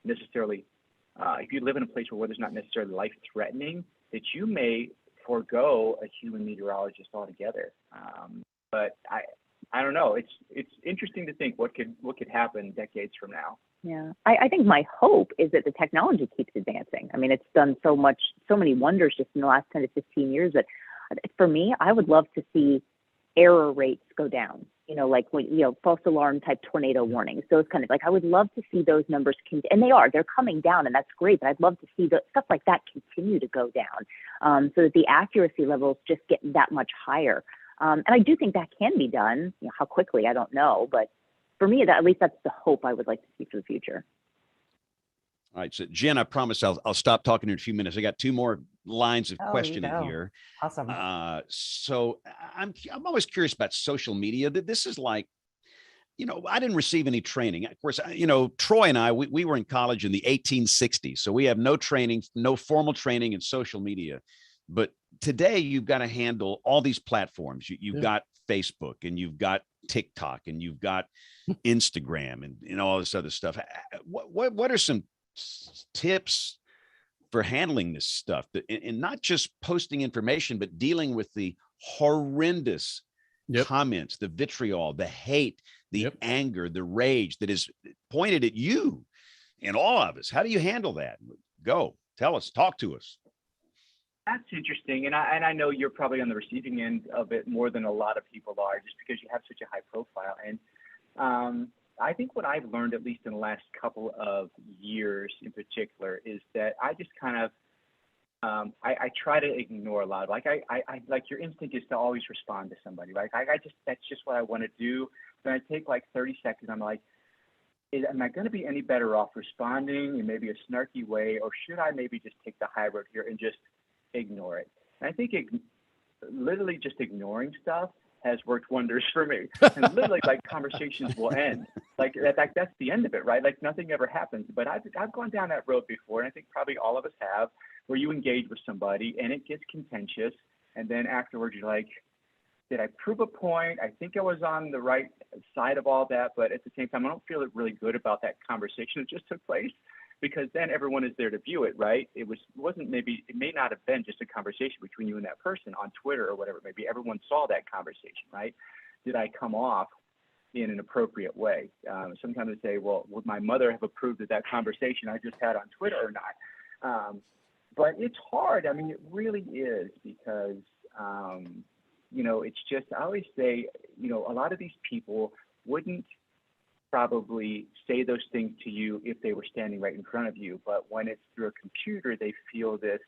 necessarily, if you live in a place where weather's not necessarily life-threatening, that you may forego a human meteorologist altogether. But I don't know. It's interesting to think what could happen decades from now. Yeah, I think my hope is that the technology keeps advancing. I mean, it's done so many wonders just in the last 10 to 15 years that for me, I would love to see error rates go down, like when, false alarm type tornado warnings, those kind of like, I would love to see those numbers and they're coming down and that's great, but I'd love to see the stuff like that continue to go down so that the accuracy levels just get that much higher. And I do think that can be done. How quickly, I don't know, but for me, at least that's the hope I would like to see for the future. All right, so Jen, I promise I'll stop talking in a few minutes. I got 2 more lines of questioning here. Awesome. So I'm always curious about social media. That this is like, I didn't receive any training. Of course, Troy and I, we were in college in the 1860s, so we have no training, no formal training in social media. But today, you've got to handle all these platforms. You've got Facebook, and you've got TikTok, and you've got Instagram, and all this other stuff. What are some tips for handling this stuff, and not just posting information, but dealing with the horrendous comments, the vitriol, the hate, the anger, the rage that is pointed at you and all of us? How do you handle that? Go, tell us, talk to us. That's interesting, and I know you're probably on the receiving end of it more than a lot of people are, just because you have such a high profile. And I think what I've learned, at least in the last couple of years in particular, is that I just kind of I try to ignore a lot. Like I like your instinct is to always respond to somebody. Like that's just what I want to do. Then I take like 30 seconds. I'm like, am I going to be any better off responding in maybe a snarky way, or should I maybe just take the high road here and just ignore it? And I think literally just ignoring stuff has worked wonders for me. And literally, like, conversations will end. Like that's the end of it, right? Like nothing ever happens. But I've gone down that road before, and I think probably all of us have, where you engage with somebody and it gets contentious, and then afterwards you're like, did I prove a point? I think I was on the right side of all that, but at the same time, I don't feel really good about that conversation that just took place, because then everyone is there to view it, right? It may not have been just a conversation between you and that person on Twitter or whatever. Maybe everyone saw that conversation, right? Did I come off in an appropriate way? Sometimes I say, well, would my mother have approved of that conversation I just had on Twitter or not? But it's hard. I mean, it really is, because, it's just, I always say, a lot of these people wouldn't probably say those things to you if they were standing right in front of you. But when it's through a computer, they feel this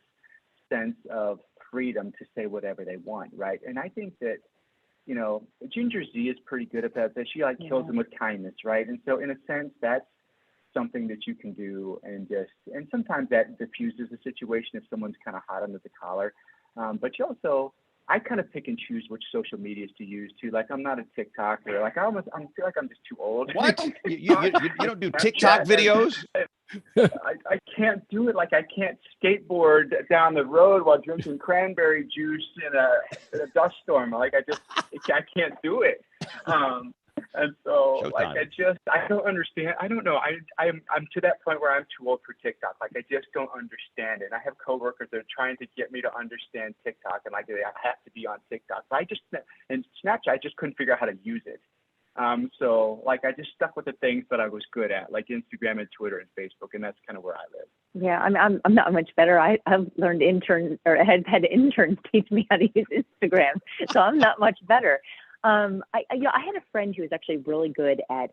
sense of freedom to say whatever they want, right? And I think that, Ginger Z is pretty good at that. She kills them with kindness, right? And so in a sense, that's something that you can do, and sometimes that diffuses the situation if someone's kind of hot under the collar. But you also, I kind of pick and choose which social medias to use too. Like, I'm not a TikToker. Like, I feel like I'm just too old. What? You don't do TikTok videos? I can't do it. Like, I can't skateboard down the road while drinking cranberry juice in a dust storm. Like, I can't do it. And so, Showtime. I don't understand. I don't know. I'm to that point where I'm too old for TikTok. Like, I just don't understand it. And I have coworkers that are trying to get me to understand TikTok, and like, I have to be on TikTok. So and Snapchat, I just couldn't figure out how to use it. So like, I just stuck with the things that I was good at, like Instagram and Twitter and Facebook, and that's kind of where I live. Yeah, I'm not much better. I've learned had interns teach me how to use Instagram, so I'm not much better. I had a friend who was actually really good at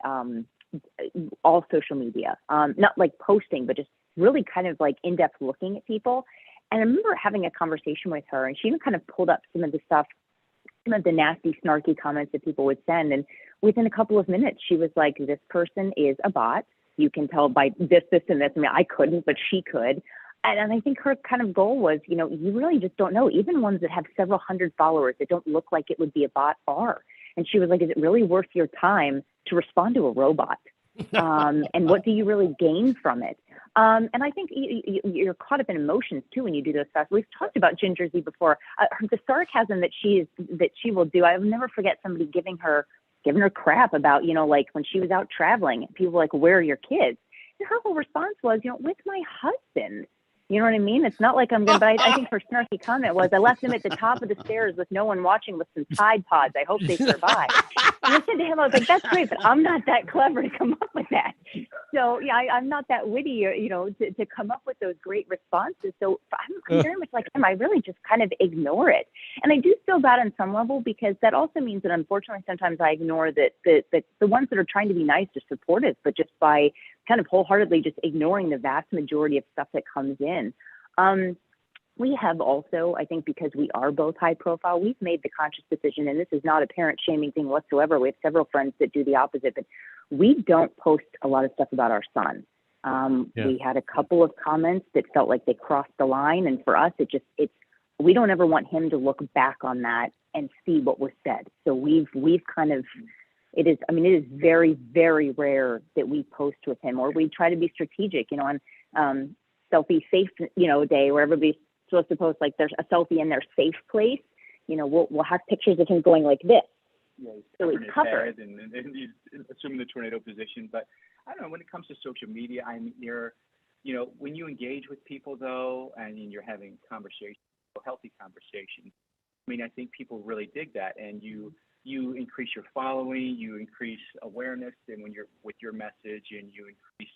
all social media, not like posting, but just really kind of like in-depth looking at people. And I remember having a conversation with her, and she even kind of pulled up some of the stuff, some of the nasty, snarky comments that people would send. And within a couple of minutes, she was like, this person is a bot. You can tell by this, and this. I mean, I couldn't, but she could. And I think her kind of goal was, you really just don't know. Even ones that have several hundred followers that don't look like it would be a bot are. And she was like, is it really worth your time to respond to a robot? And what do you really gain from it? And I think you're caught up in emotions too when you do those stuff. We've talked about Ginger Z before. The sarcasm that she will do. I will never forget somebody giving her crap about, like when she was out traveling, people were like, where are your kids? And her whole response was, with my husband. You know what I mean? It's not like I'm going to, but I think her snarky comment was, I left him at the top of the stairs with no one watching with some Tide Pods. I hope they survive. And I said to him, I was like, that's great, but I'm not that clever to come up with that. So yeah, I'm not that witty, to come up with those great responses. So I'm very much like him. I really just kind of ignore it. And I do feel bad on some level, because that also means that unfortunately sometimes I ignore that the ones that are trying to be nice or supportive, but just by kind of wholeheartedly just ignoring the vast majority of stuff that comes in. We have also, I think, because we are both high profile, we've made the conscious decision, and this is not a parent shaming thing whatsoever. We have several friends that do the opposite, but we don't post a lot of stuff about our son. We had a couple of comments that felt like they crossed the line. And for us, we don't ever want him to look back on that and see what was said. So we've kind of, it is very, very rare that we post with him, or we try to be strategic, on selfie safe, day where everybody's supposed to post, like there's a selfie in their safe place. We'll have pictures of him going like this. Yeah, he's so he's covered. And he's assuming the tornado position. But I don't know, when it comes to social media, when you engage with people though, and you're having conversations, healthy conversations, I think people really dig that, and you increase your following, you increase awareness, and when you're with your message, and you increase,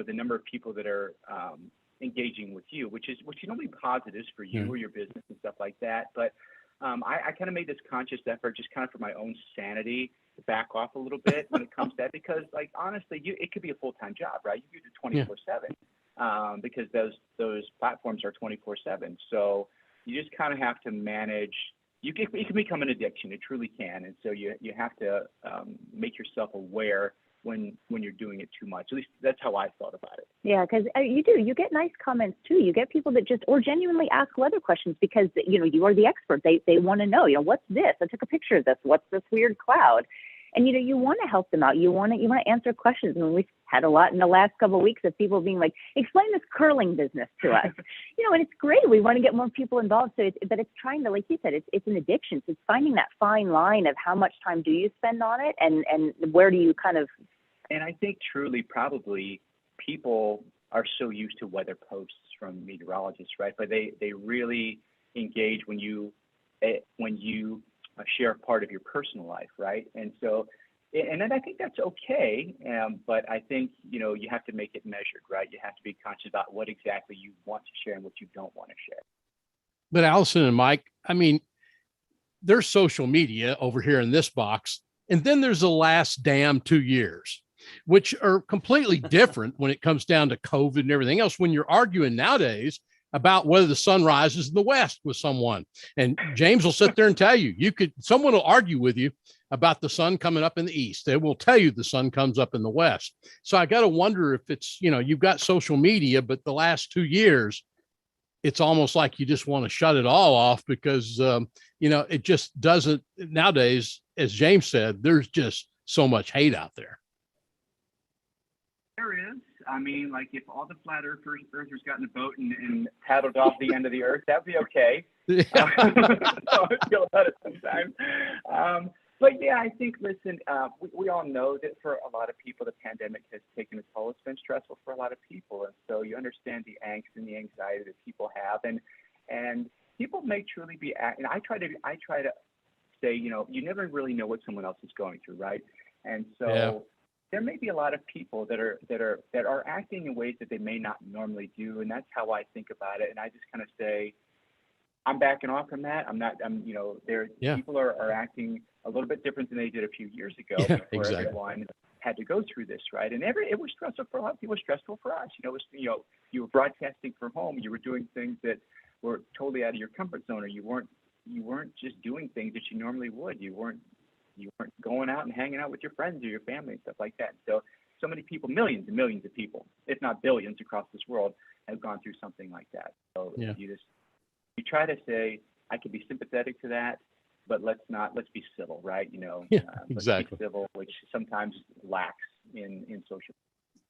the number of people that are engaging with you, which can only be positives for you or your business and stuff like that. But I kind of made this conscious effort, just kind of for my own sanity, to back off a little bit when it comes to that, because, like, honestly, it could be a full-time job, right? You do it 24/7. because those platforms are 24/7. So you just kind of have to manage. It can become an addiction. It truly can. And so you have to make yourself aware when you're doing it too much. At least that's how I thought about it. Yeah, because you get nice comments too. You get people that just or genuinely ask weather questions because you are the expert. They want to know, what's this? I took a picture of this. What's this weird cloud? And you want to help them out. You want to answer questions. I mean, we've had a lot in the last couple of weeks of people being like, explain this curling business to us. And it's great. We want to get more people involved. So but it's trying to, like you said, it's an addiction. So it's finding that fine line of how much time do you spend on it, and where do you kind of. And I think truly, probably people are so used to weather posts from meteorologists, right? But they really engage when you share part of your personal life, right? And so, and then I think that's okay, but I think, you have to make it measured, right? You have to be conscious about what exactly you want to share and what you don't want to share. But Allison and Mike, I mean, there's social media over here in this box, and then there's the last damn 2 years, which are completely different when it comes down to COVID and everything else. When you're arguing nowadays about whether the sun rises in the west with someone, and James will sit there and tell someone will argue with you about the sun coming up in the east. They will tell you the sun comes up in the west. So I got to wonder if it's, you've got social media, but the last 2 years, it's almost like you just want to shut it all off because, it just doesn't nowadays, as James said, there's just so much hate out there. There is. I mean, like if all the flat earthers got in a boat and paddled off the end of the earth, that'd be okay. Yeah. So I feel about it sometimes. But yeah, I think, listen, we all know that for a lot of people, the pandemic has taken a toll. It's been stressful for a lot of people. And so you understand the angst and the anxiety that people have. And people may truly be, and I try to say, you never really know what someone else is going through, right? And so there may be a lot of people that are acting in ways that they may not normally do. And that's how I think about it. And I just kind of say, I'm backing off from that. People are acting a little bit different than they did a few years ago before everyone had to go through this, right? And it was stressful for a lot of people. It was stressful for us. You were broadcasting from home. You were doing things that were totally out of your comfort zone, or you weren't just doing things that you normally would. You weren't going out and hanging out with your friends or your family and stuff like that. So many people, millions and millions of people, if not billions across this world, have gone through something like that. So you try to say, I can be sympathetic to that, but let's be civil, right? Exactly. Let's be civil, which sometimes lacks in social.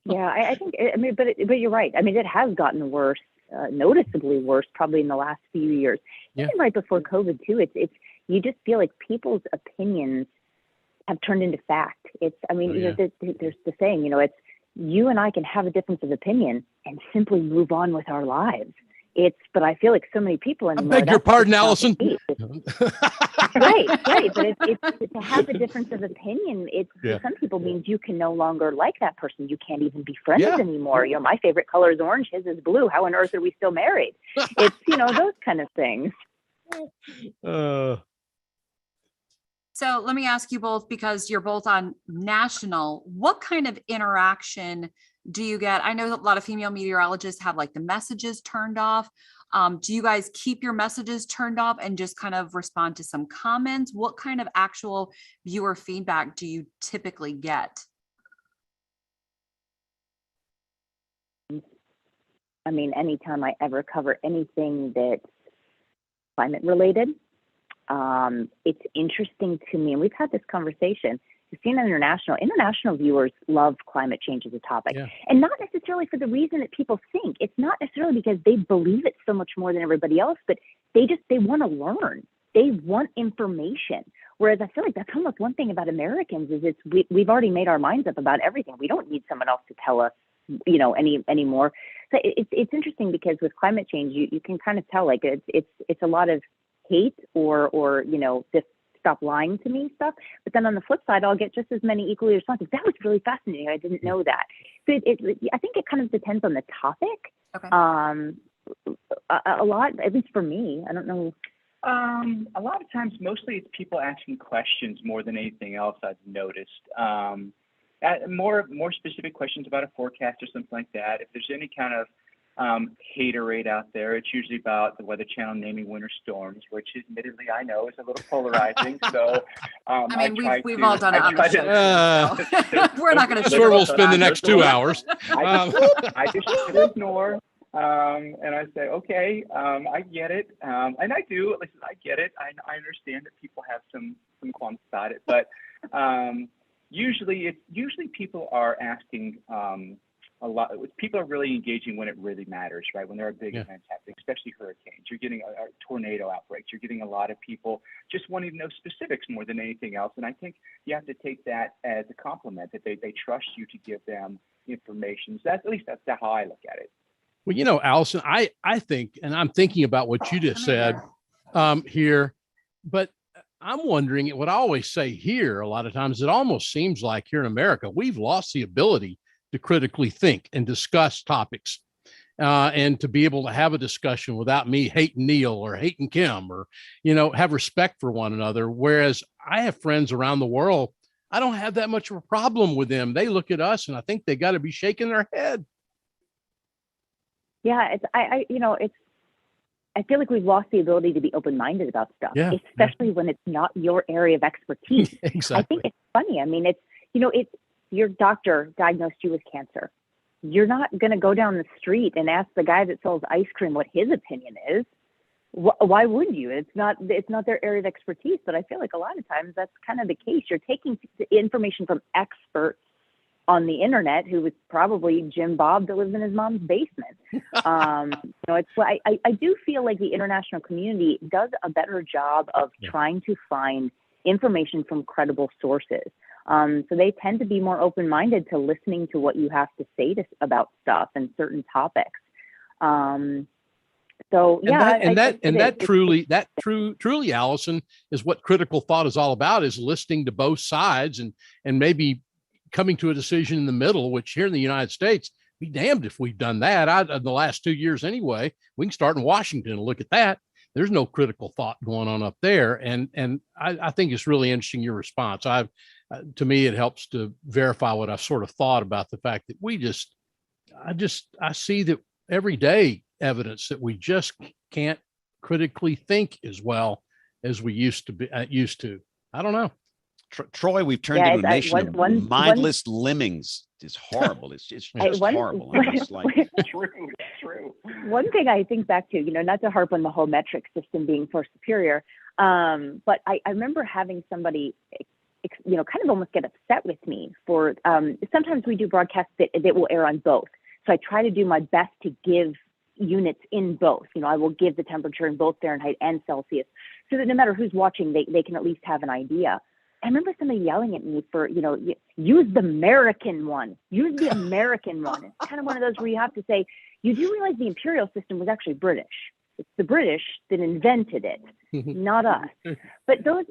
Yeah, I think, but you're right. I mean, it has gotten worse, noticeably worse, probably in the last few years. Even right before COVID too. It's you just feel like people's opinions have turned into fact. There's the saying, it's you and I can have a difference of opinion and simply move on with our lives. But I feel like so many people anymore. I beg your pardon, Allison. Right. But it's to have a difference of opinion. For some people means you can no longer like that person. You can't even be friends anymore. My favorite color is orange. His is blue. How on earth are we still married? It's those kind of things. So let me ask you both, because you're both on national, what kind of interaction do you get? I know a lot of female meteorologists have like the messages turned off. Do you guys keep your messages turned off and just kind of respond to some comments? What kind of actual viewer feedback do you typically get? I mean, anytime I ever cover anything that's climate related, it's interesting to me, and we've had this conversation. You've seen international viewers love climate change as a topic, and not necessarily for the reason that people think. It's not necessarily because they believe it so much more than everybody else, but they want to learn. They want information. Whereas I feel like that's almost one thing about Americans is we've already made our minds up about everything. We don't need someone else to tell us, anymore. So it's interesting because with climate change, you can kind of tell like it's a lot of hate or just stop lying to me stuff. But then on the flip side, I'll get just as many equally responsive. That was really fascinating. I didn't know that. So I think it kind of depends on the topic. Okay. A lot, at least for me. I don't know. A lot of times, mostly it's people asking questions more than anything else I've noticed. More specific questions about a forecast or something like that. If there's any kind of haterade out there. It's usually about the Weather Channel naming winter storms, which admittedly I know is a little polarizing. So I mean, we've all done it on the show. So we're not going to. Sure, we'll spend the next 2 hours. I just ignore. And I say, okay, I get it. And I do. Listen, I get it. I understand that people have some qualms about it, but usually people are asking a lot. People are really engaging when it really matters, right? When there are big events happening, especially hurricanes. You're getting a tornado outbreaks. You're getting a lot of people just wanting to know specifics more than anything else. And I think you have to take that as a compliment, that they trust you to give them information. So at least that's how I look at it. Well, you know, Allison, I think, and I'm thinking about what you just said here, but I'm wondering, what I always say here a lot of times, it almost seems like here in America, we've lost the ability to critically think and discuss topics and to be able to have a discussion without me hating Neil or hating Kim, or, you know, have respect for one another. Whereas I have friends around the world, I don't have that much of a problem with them. They look at us and I think they got to be shaking their head. Yeah, I feel like we've lost the ability to be open-minded about stuff, especially when it's not your area of expertise. Exactly. I think it's funny. I mean, it's your doctor diagnosed you with cancer. You're not going to go down the street and ask the guy that sells ice cream what his opinion is. Why would you? It's not their area of expertise. But I feel like a lot of times that's kind of the case. You're taking information from experts on the internet, who was probably Jim Bob that lives in his mom's basement. I do feel like the international community does a better job of trying to find information from credible sources. So they tend to be more open-minded to listening to what you have to say about stuff and certain topics. Truly, Allison, is what critical thought is all about, is listening to both sides and maybe coming to a decision in the middle, which here in the United States, be damned if we've done that. In the last 2 years anyway. We can start in Washington and look at that. There's no critical thought going on up there. And I think it's really interesting, your response. To me, it helps to verify what I've sort of thought about the fact that I see that every day evidence that we just can't critically think as well as we used to. I don't know. Troy, we've turned into a nation of mindless lemmings. It's horrible. It's just horrible. True. One thing I think back to, not to harp on the whole metric system being far superior, but I remember having somebody, kind of almost get upset with me for, sometimes we do broadcasts that will air on both. So I try to do my best to give units in both. I will give the temperature in both Fahrenheit and Celsius, so that no matter who's watching, they can at least have an idea. I remember somebody yelling at me for, use the American one. Use the American one. It's kind of one of those where you have to say, you do realize the imperial system was actually British. It's the British that invented it, not us. But those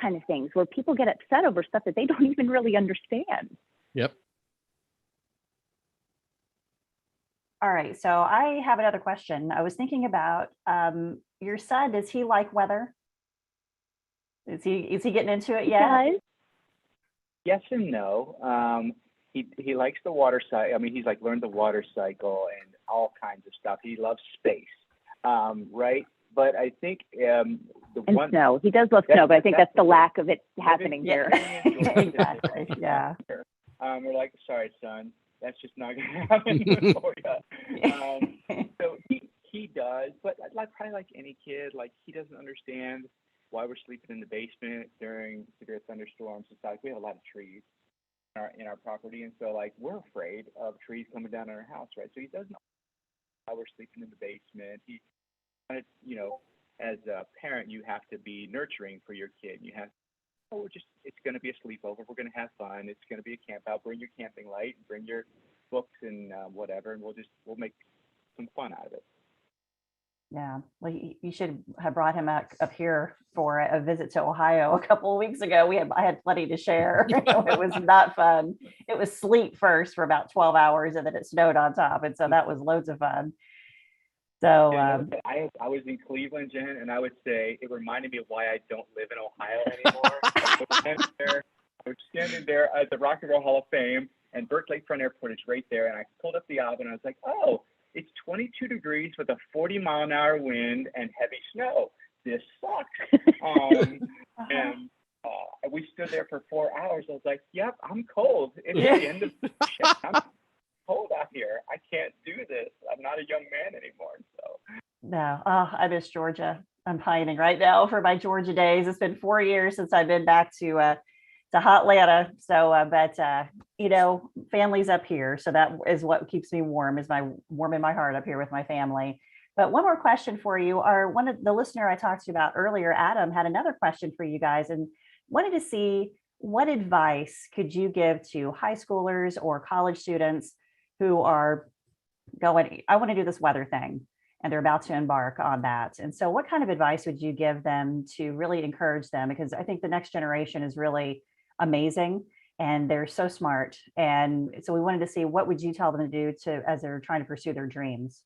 kind of things where people get upset over stuff that they don't even really understand. Yep. All right. So I have another question. I was thinking about your son. Does he like weather? Is he getting into it yet? Yes and no. He likes the water cycle. I mean, he's learned the water cycle and all kinds of stuff. He loves space, right? But I think snow. He does love snow, but I think that's the lack of it happening here. Exactly. Yeah. We're like, sorry, son, that's just not going to happen for you. So he does, but probably like any kid, he doesn't understand why we're sleeping in the basement during severe thunderstorms. It's we have a lot of trees in our property, and so we're afraid of trees coming down on our house, right? So he doesn't know why we're sleeping in the basement. He, as a parent, you have to be nurturing for your kid. You have, it's going to be a sleepover. We're going to have fun. It's going to be a camp out. Bring your camping light, bring your books and whatever, and we'll make some fun out of it. Yeah, well, you should have brought him up here for a visit to Ohio a couple of weeks ago. I had plenty to share. It was not fun. It was sleet first for about 12 hours, and then it snowed on top, and so that was loads of fun. So I was in Cleveland, Jen, and I would say it reminded me of why I don't live in Ohio anymore. I was standing there at the Rock and Roll Hall of Fame, and Burke Lakefront Airport is right there, and I pulled up the aisle, and I was like, oh, It's 22 degrees with a 40-mile-an-hour wind and heavy snow. This sucks. And we stood there for 4 hours. I was like, yep, I'm cold. It's the end of the shift. I'm cold out here. I can't do this. I'm not a young man anymore. So No, I miss Georgia. I'm pining right now for my Georgia days. It's been 4 years since I've been back to hot Atlanta. So, but you know, family's up here, so that is what keeps me warm. Is my warm in my heart up here with my family. But one more question for you. One of the listener I talked to about earlier, Adam, had another question for you guys, and wanted to see what advice could you give to high schoolers or college students who are going, I want to do this weather thing, and they're about to embark on that. And so what kind of advice would you give them to really encourage them? Because I think the next generation is really amazing and they're so smart. And so we wanted to see, what would you tell them to do as they're trying to pursue their dreams?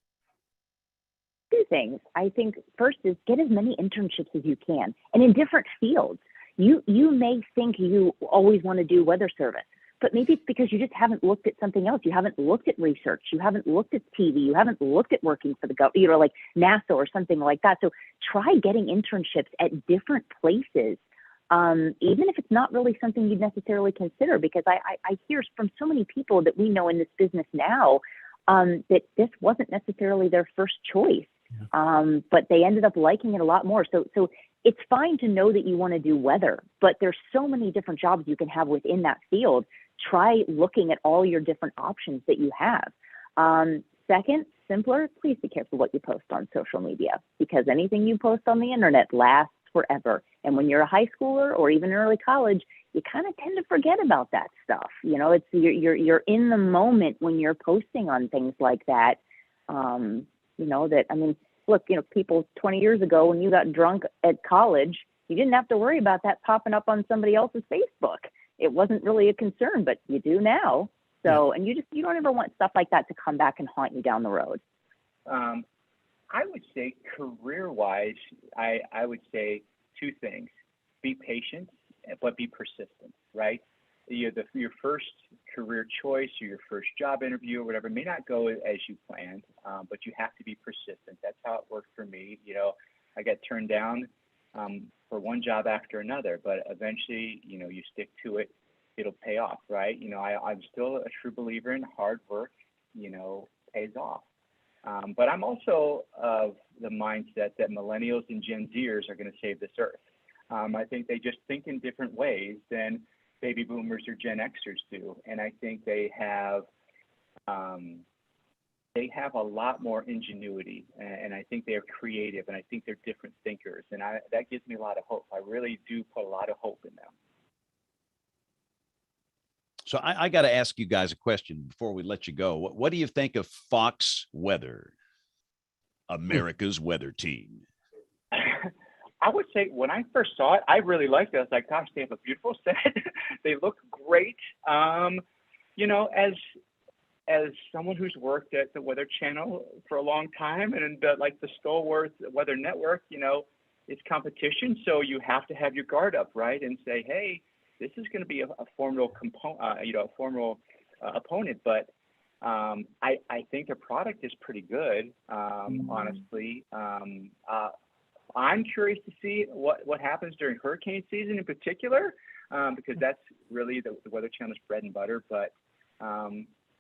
Two things. I think first is get as many internships as you can, and in different fields. You may think you always want to do weather service, but maybe it's because you just haven't looked at something else. You haven't looked at research. You haven't looked at TV. You haven't looked at working for the government, like NASA or something like that. So try getting internships at different places, even if it's not really something you'd necessarily consider, because I hear from so many people that we know in this business now that this wasn't necessarily their first choice. But they ended up liking it a lot more. So it's fine to know that you want to do weather, but there's so many different jobs you can have within that field. Try looking at all your different options that you have. Second, simpler, please be careful what you post on social media, because anything you post on the internet lasts forever. And when you're a high schooler or even early college, you kind of tend to forget about that stuff. You know, it's you're in the moment when you're posting on things like that. Look, people 20 years ago when you got drunk at college, you didn't have to worry about that popping up on somebody else's Facebook. It wasn't really a concern, but you do now. So, and you don't ever want stuff like that to come back and haunt you down the road. I would say career-wise, I would say two things. Be patient, but be persistent, right? Your first career choice or your first job interview or whatever may not go as you planned, but you have to be persistent. That's how it worked for me. I got turned down for one job after another, but eventually, you stick to it, it'll pay off, right? I'm still a true believer in hard work, pays off. But I'm also of the mindset that millennials and Gen Zers are going to save this earth. I think they just think in different ways than baby boomers or Gen Xers do. And I think they have a lot more ingenuity, and I think they're creative, and I think they're different thinkers. And that gives me a lot of hope. I really do put a lot of hope in them. So I got to ask you guys a question before we let you go. What do you think of Fox Weather, America's weather team? I would say when I first saw it, I really liked it. I was like, gosh, they have a beautiful set. They look great. As someone who's worked at the Weather Channel for a long time and like the stalwart Weather Network, it's competition. So you have to have your guard up, right? And say, hey, this is going to be a formidable opponent. But I think the product is pretty good, honestly. I'm curious to see what happens during hurricane season in particular, because that's really the Weather Channel's bread and butter. But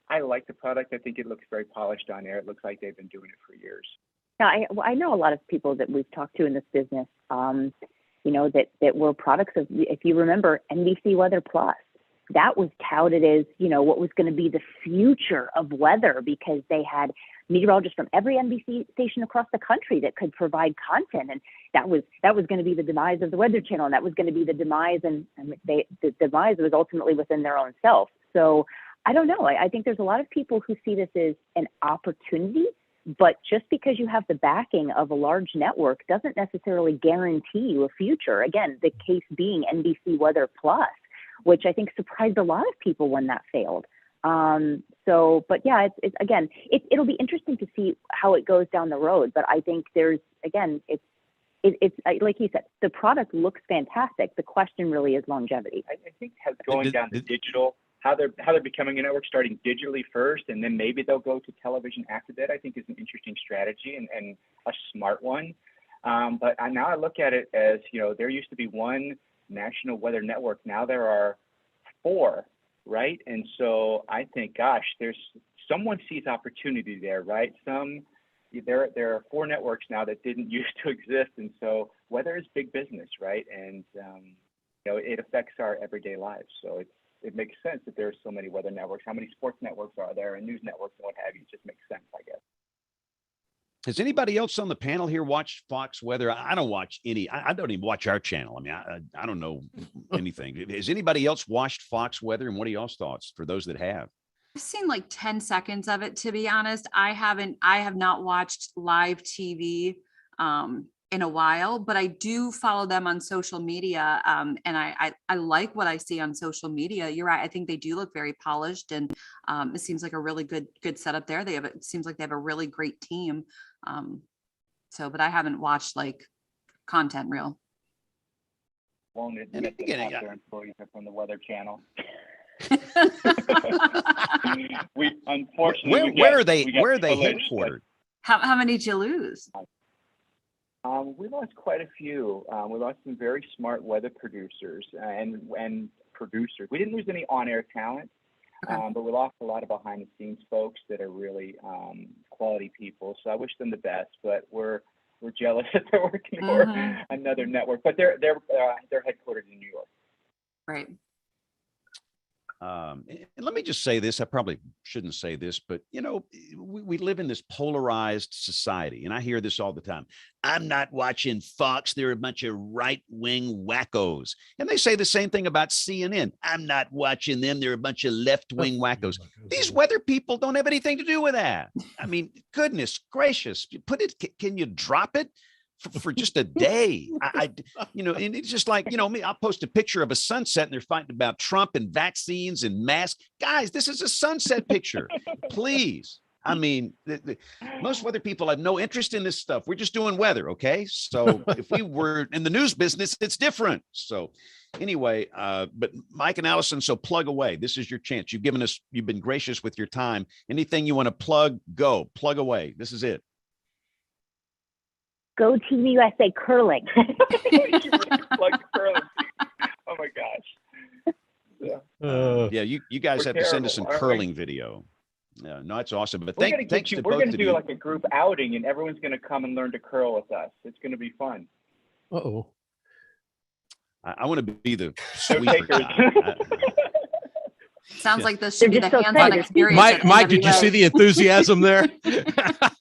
I like the product. I think it looks very polished on air. It looks like they've been doing it for years. Now, I know a lot of people that we've talked to in this business, that were products of, if you remember, NBC Weather Plus. That was touted as, what was going to be the future of weather, because they had meteorologists from every NBC station across the country that could provide content. And that was going to be the demise of the Weather Channel. And that was going to be the demise, and the demise was ultimately within their own self. So I don't know. I think there's a lot of people who see this as an opportunity, but just because you have the backing of a large network doesn't necessarily guarantee you a future. Again, the case being NBC Weather Plus, which I think surprised a lot of people when that failed. But yeah, it'll be interesting to see how it goes down the road. But I think there's, again, it's like you said, the product looks fantastic. The question really is longevity. I think going down the digital, how they're becoming a network, starting digitally first, and then maybe they'll go to television after that, I think is an interesting strategy and a smart one. But now I look at it as, there used to be one national weather network. Now there are 4, right? And so I think, gosh, someone sees opportunity there, right? There are 4 networks now that didn't used to exist. And so weather is big business, right? And, it affects our everyday lives. So it makes sense that there are so many weather networks. How many sports networks are there and news networks and what have you? It just makes sense, I guess. Has anybody else on the panel here watched Fox Weather? I don't watch any. I don't even watch our channel. I mean, I don't know anything. Has anybody else watched Fox Weather? And what are y'all's thoughts for those that have? I've seen like 10 seconds of it, to be honest. I have not watched live TV in a while, but I do follow them on social media. And I like what I see on social media. You're right. I think they do look very polished, and it seems like a really good setup there. It seems like they have a really great team. But I haven't watched like content real. Won't admit that their employees are from the Weather Channel. We unfortunately where are they headquartered? How many did you lose? We lost quite a few. We lost some very smart weather producers and producers. We didn't lose any on-air talent, but we lost a lot of behind-the-scenes folks that are really quality people. So I wish them the best, but we're jealous that they're working for another network. But they're headquartered in New York. Right. And let me just say this. I probably shouldn't say this, but we live in this polarized society, and I hear this all the time. I'm not watching Fox. They're a bunch of right-wing wackos. And they say the same thing about CNN. I'm not watching them. They're a bunch of left-wing wackos. These weather people don't have anything to do with that. I mean, goodness gracious, can you drop it? For just a day. And it's just like, me, I'll post a picture of a sunset and they're fighting about Trump and vaccines and masks. Guys, this is a sunset picture. Please. I mean, most weather people have no interest in this stuff. We're just doing weather. Okay. So if we were in the news business, it's different. So anyway, but Mike and Allison, so plug away. This is your chance. You've been gracious with your time. Anything you want to plug away. This is it. Go Team USA curling. Plug curling. Oh my gosh. Yeah. You guys have to send us some curling video. No, it's awesome. But thanks to both of you. We're going to do like a group outing, and everyone's going to come and learn to curl with us. It's going to be fun. Uh-oh. I want to be the sweeper guy. Sounds like this should be the so hands-on experience. Mike, did you see the enthusiasm there?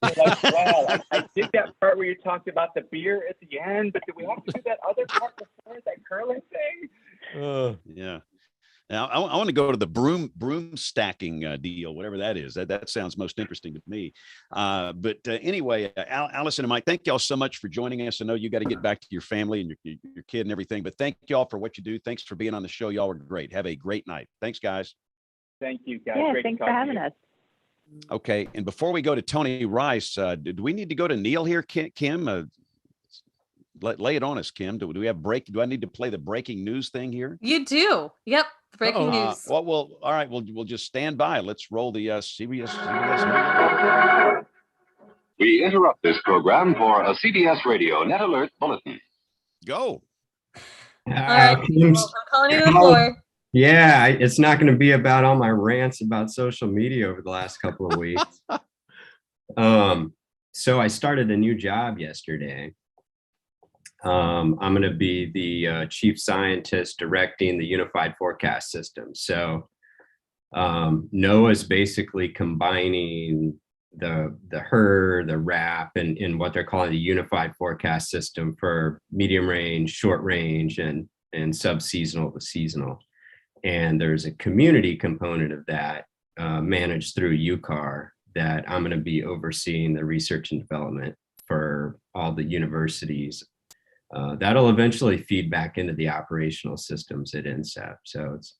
Wow, I did that part where you talked about the beer at the end, but did we have to do that other part before, that curling thing? Yeah. Now I want to go to the broom stacking deal, whatever that is. That sounds most interesting to me. But anyway, Allison and Mike, thank y'all so much for joining us. I know you got to get back to your family and your kid and everything, but thank y'all for what you do. Thanks for being on the show. Y'all were great. Have a great night. Thanks, guys. Thank you, guys. Yeah, great thanks for having us. Okay, and before we go to Tony Rice, do we need to go to Neil here, Kim? Lay it on us, Kim. Do we have Do I need to play the breaking news thing here? You do. Yep. Breaking news. Well, all right. We'll just stand by. Let's roll the CBS. We interrupt this program for a CBS Radio Net Alert Bulletin. Go. All right, I'm calling you to the floor. Yeah, it's not going to be about all my rants about social media over the last couple of weeks. So I started a new job yesterday. I'm going to be the chief scientist directing the unified forecast system. So NOAA is basically combining the HER, the RAP, and in what they're calling the unified forecast system for medium range, short range, and sub-seasonal to seasonal. And there's a community component of that managed through UCAR that I'm going to be overseeing the research and development for all the universities. That'll eventually feed back into the operational systems at INSEP. So it's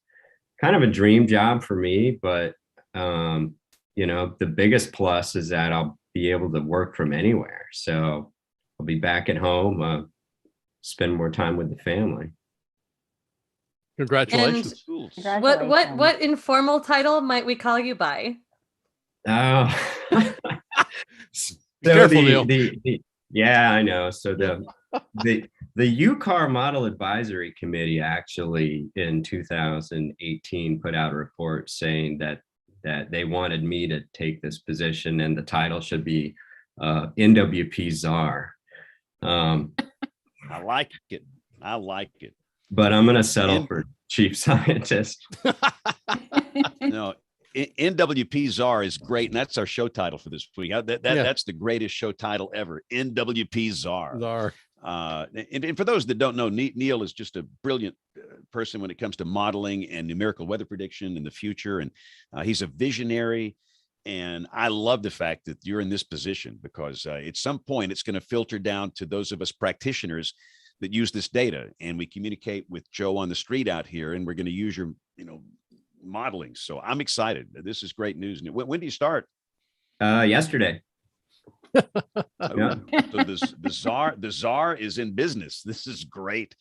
kind of a dream job for me, but the biggest plus is that I'll be able to work from anywhere. So I'll be back at home, spend more time with the family. Congratulations. What informal title might we call you by? Oh. Be careful, Neil. Yeah, I know. So the UCAR Model Advisory Committee actually in 2018 put out a report saying that they wanted me to take this position, and the title should be NWP czar. I like it. But I'm going to settle for chief scientist. No, NWP czar is great, and that's our show title for this week. That's the greatest show title ever. NWP czar. And for those that don't know, Neil is just a brilliant person when it comes to modeling and numerical weather prediction in the future, and he's a visionary. And I love the fact that you're in this position, because at some point it's going to filter down to those of us practitioners that use this data, and we communicate with Joe on the street out here, and we're going to use your, modeling. So I'm excited. This is great news. When do you start? Yesterday. So the czar is in business. This is great.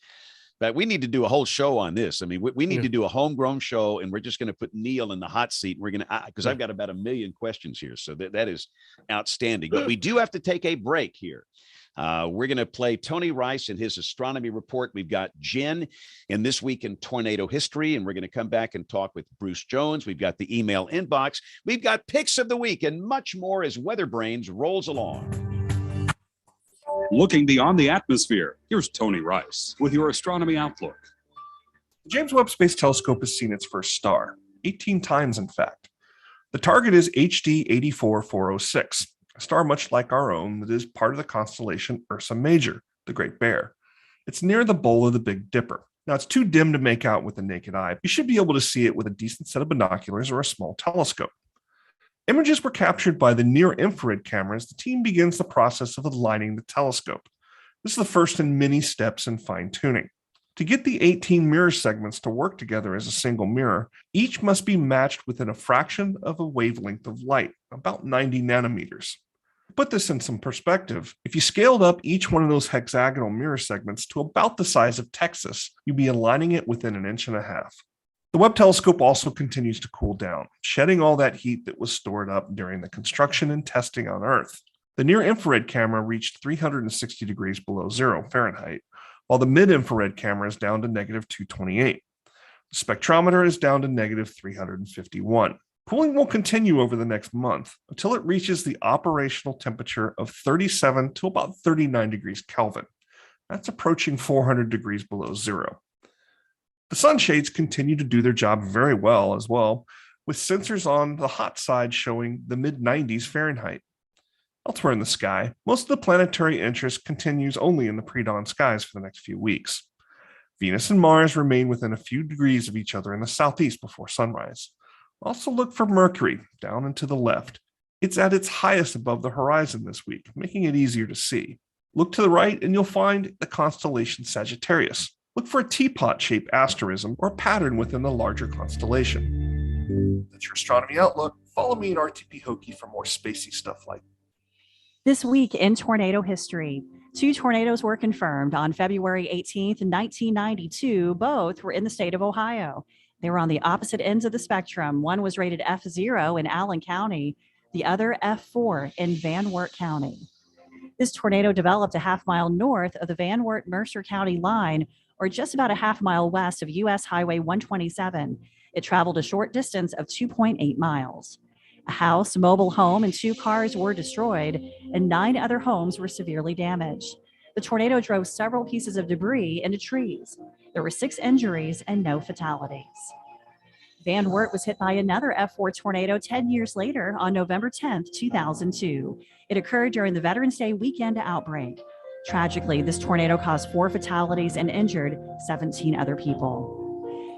But we need to do a whole show on this. I mean, we need to do a homegrown show, and we're just going to put Neil in the hot seat. We're going to, because I've got about 1 million questions here. So that is outstanding. But we do have to take a break here. We're going to play Tony Rice and his astronomy report. We've got Jen in This Week in Tornado History, and we're going to come back and talk with Bruce Jones. We've got the email inbox. We've got picks of the week and much more as WeatherBrains rolls along. Looking beyond the atmosphere, here's Tony Rice with your astronomy outlook. The James Webb Space Telescope has seen its first star, 18 times in fact. The target is HD 84406, a star much like our own that is part of the constellation Ursa Major, the Great Bear. It's near the bowl of the Big Dipper. Now, it's too dim to make out with the naked eye. You should be able to see it with a decent set of binoculars or a small telescope. Images were captured by the near-infrared cameras. The team begins the process of aligning the telescope. This is the first in many steps in fine-tuning. To get the 18 mirror segments to work together as a single mirror, each must be matched within a fraction of a wavelength of light, about 90 nanometers. To put this in some perspective, if you scaled up each one of those hexagonal mirror segments to about the size of Texas, you'd be aligning it within 1.5 inches. The Webb telescope also continues to cool down, shedding all that heat that was stored up during the construction and testing on Earth. The near-infrared camera reached 360 degrees below zero Fahrenheit, while the mid-infrared camera is down to negative 228. The spectrometer is down to negative 351. Cooling will continue over the next month until it reaches the operational temperature of 37 to about 39 degrees Kelvin. That's approaching 400 degrees below zero. The sunshades continue to do their job very well as well, with sensors on the hot side showing the mid-90s Fahrenheit. Elsewhere in the sky, most of the planetary interest continues only in the pre-dawn skies for the next few weeks. Venus and Mars remain within a few degrees of each other in the southeast before sunrise. Also look for Mercury down and to the left. It's at its highest above the horizon this week, making it easier to see. Look to the right and you'll find the constellation Sagittarius. Look for a teapot-shaped asterism or pattern within the larger constellation. That's your astronomy outlook. Follow me at RTP Hokie for more spacey stuff like This week in tornado history, 2 tornadoes were confirmed on February 18th, 1992. Both were in the state of Ohio. They were on the opposite ends of the spectrum. One was rated F0 in Allen County, the other F4 in Van Wert County. This tornado developed a half-mile north of the Van Wert-Mercer County line, or just about a half-mile west of U.S. Highway 127. It traveled a short distance of 2.8 miles. A house, mobile home, and 2 cars were destroyed, and 9 other homes were severely damaged. The tornado drove several pieces of debris into trees. There were 6 injuries and no fatalities. Van Wert was hit by another F4 tornado 10 years later on November 10th, 2002. It occurred during the Veterans Day weekend outbreak. Tragically, this tornado caused 4 fatalities and injured 17 other people.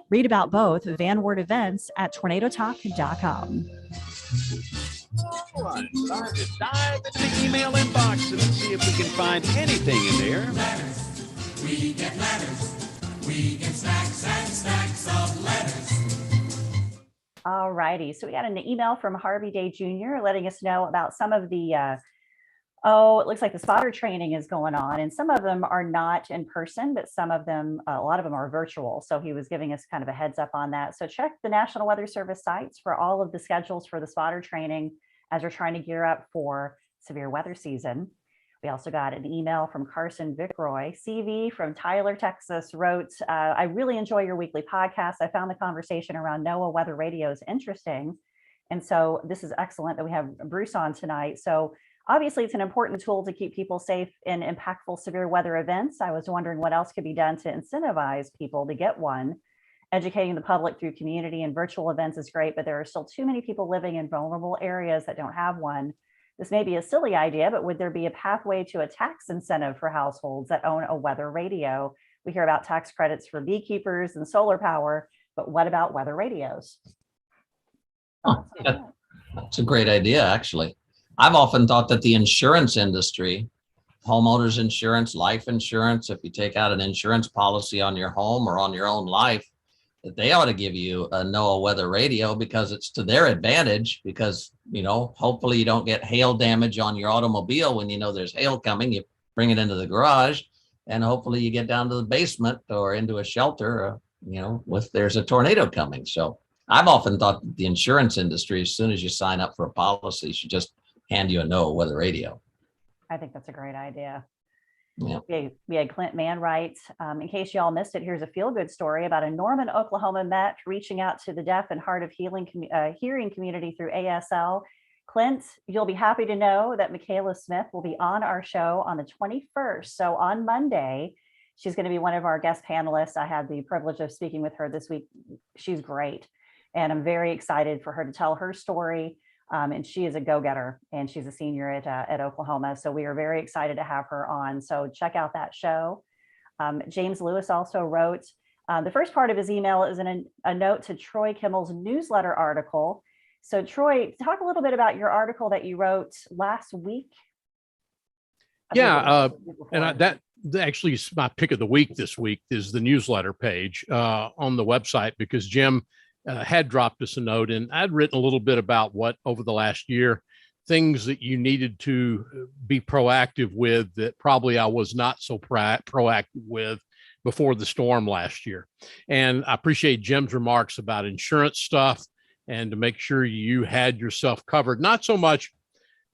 Read about both Van Wert events at tornadotalk.com. All right, time to dive into the email inbox and let's see if we can find anything in there. Letters. We get letters. We get stacks and stacks of letters. All righty. So we got an email from Harvey Day Jr. letting us know about some of the Oh, it looks like the spotter training is going on, and some of them are not in person, but some of them, a lot of them are virtual. So he was giving us kind of a heads up on that. So check the National Weather Service sites for all of the schedules for the spotter training as we're trying to gear up for severe weather season. We also got an email from Carson Vickroy. CV from Tyler, Texas wrote, I really enjoy your weekly podcast. I found the conversation around NOAA weather radios interesting. And so this is excellent that we have Bruce on tonight. So obviously it's an important tool to keep people safe in impactful severe weather events. I was wondering what else could be done to incentivize people to get one. Educating the public through community and virtual events is great, but there are still too many people living in vulnerable areas that don't have one. This may be a silly idea, but would there be a pathway to a tax incentive for households that own a weather radio? We hear about tax credits for beekeepers and solar power, but what about weather radios? That's a great idea, actually. I've often thought that the insurance industry, homeowners insurance, life insurance, if you take out an insurance policy on your home or on your own life, that they ought to give you a NOAA weather radio because it's to their advantage because, you know, hopefully you don't get hail damage on your automobile when you know there's hail coming. You bring it into the garage and hopefully you get down to the basement or into a shelter, you know, if there's a tornado coming. So I've often thought that the insurance industry, as soon as you sign up for a policy, should just hand you a NOAA weather radio. I think that's a great idea. Yeah. We had Clint Mann write, in case y'all missed it, here's a feel-good story about a Norman, Oklahoma Met reaching out to the deaf and hard of hearing community through ASL. Clint, you'll be happy to know that Michaela Smith will be on our show on the 21st. So on Monday, she's going to be one of our guest panelists. I had the privilege of speaking with her this week. She's great. And I'm very excited for her to tell her story. And she is a go-getter and she's a senior at Oklahoma. So we are very excited to have her on. So check out that show. James Lewis also wrote, the first part of his email is a note to Troy Kimmel's newsletter article. So Troy, talk a little bit about your article that you wrote last week. Yeah, that actually is my pick of the week this week is the newsletter page on the website because Jim had dropped us a note and I'd written a little bit about what over the last year, things that you needed to be proactive with that probably I was not so proactive with before the storm last year. And I appreciate Jim's remarks about insurance stuff and to make sure you had yourself covered, not so much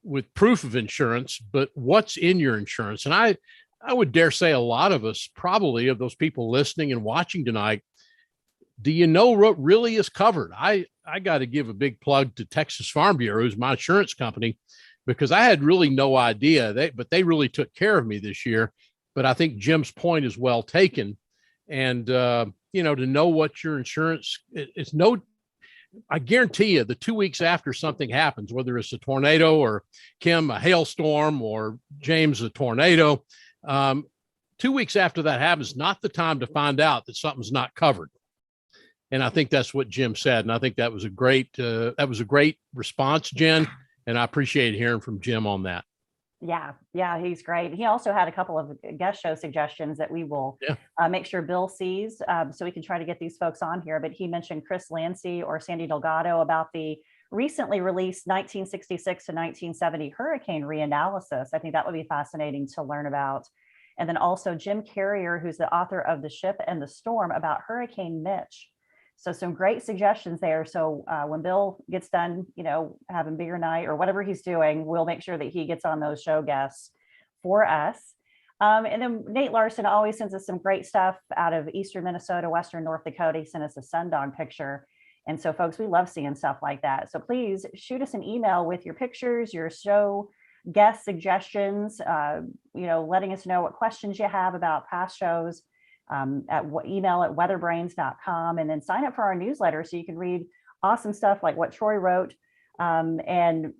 with proof of insurance, but what's in your insurance. And I would dare say a lot of us, probably of those people listening and watching tonight, do you know what really is covered? I got to give a big plug to Texas Farm Bureau, who's my insurance company, because I had really no idea. But they really took care of me this year. But I think Jim's point is well taken. And, you know, to know what your insurance, I guarantee you the 2 weeks after something happens, whether it's a tornado or Kim, a hailstorm or James, a tornado, 2 weeks after that happens, not the time to find out that something's not covered. And I think that's what Jim said. And I think that was a great response, Jen. And I appreciate hearing from Jim on that. Yeah, he's great. He also had a couple of guest show suggestions that we will make sure Bill sees so we can try to get these folks on here. But he mentioned Chris Lancy or Sandy Delgado about the recently released 1966 to 1970 hurricane reanalysis. I think that would be fascinating to learn about. And then also Jim Carrier, who's the author of The Ship and the Storm about Hurricane Mitch. So some great suggestions there. So when Bill gets done, you know, having beer night or whatever he's doing, we'll make sure that he gets on those show guests for us. And then Nate Larson always sends us some great stuff out of Eastern Minnesota, Western North Dakota. He sent us a sundog picture. And so folks, we love seeing stuff like that. So please shoot us an email with your pictures, your show guest suggestions, you know, letting us know what questions you have about past shows. Email at weatherbrains.com and then sign up for our newsletter so you can read awesome stuff like what Troy wrote. And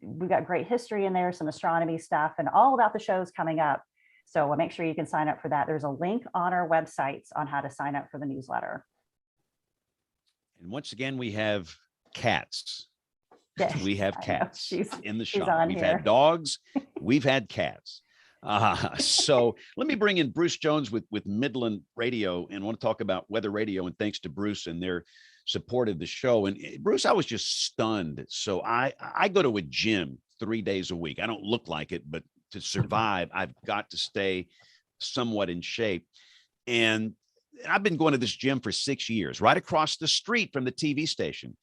we've got great history in there, some astronomy stuff, and all about the shows coming up. So we'll make sure you can sign up for that. There's a link on our websites on how to sign up for the newsletter. And once again, we have cats. We have cats in the shop. We've had dogs. We've had cats. So let me bring in Bruce Jones with Midland Radio and want to talk about weather radio. And thanks to Bruce and their support of the show. And Bruce, I was just stunned. So I go to a gym 3 days a week. I don't look like it, but to survive, I've got to stay somewhat in shape. And I've been going to this gym for 6 years, right across the street from the TV station.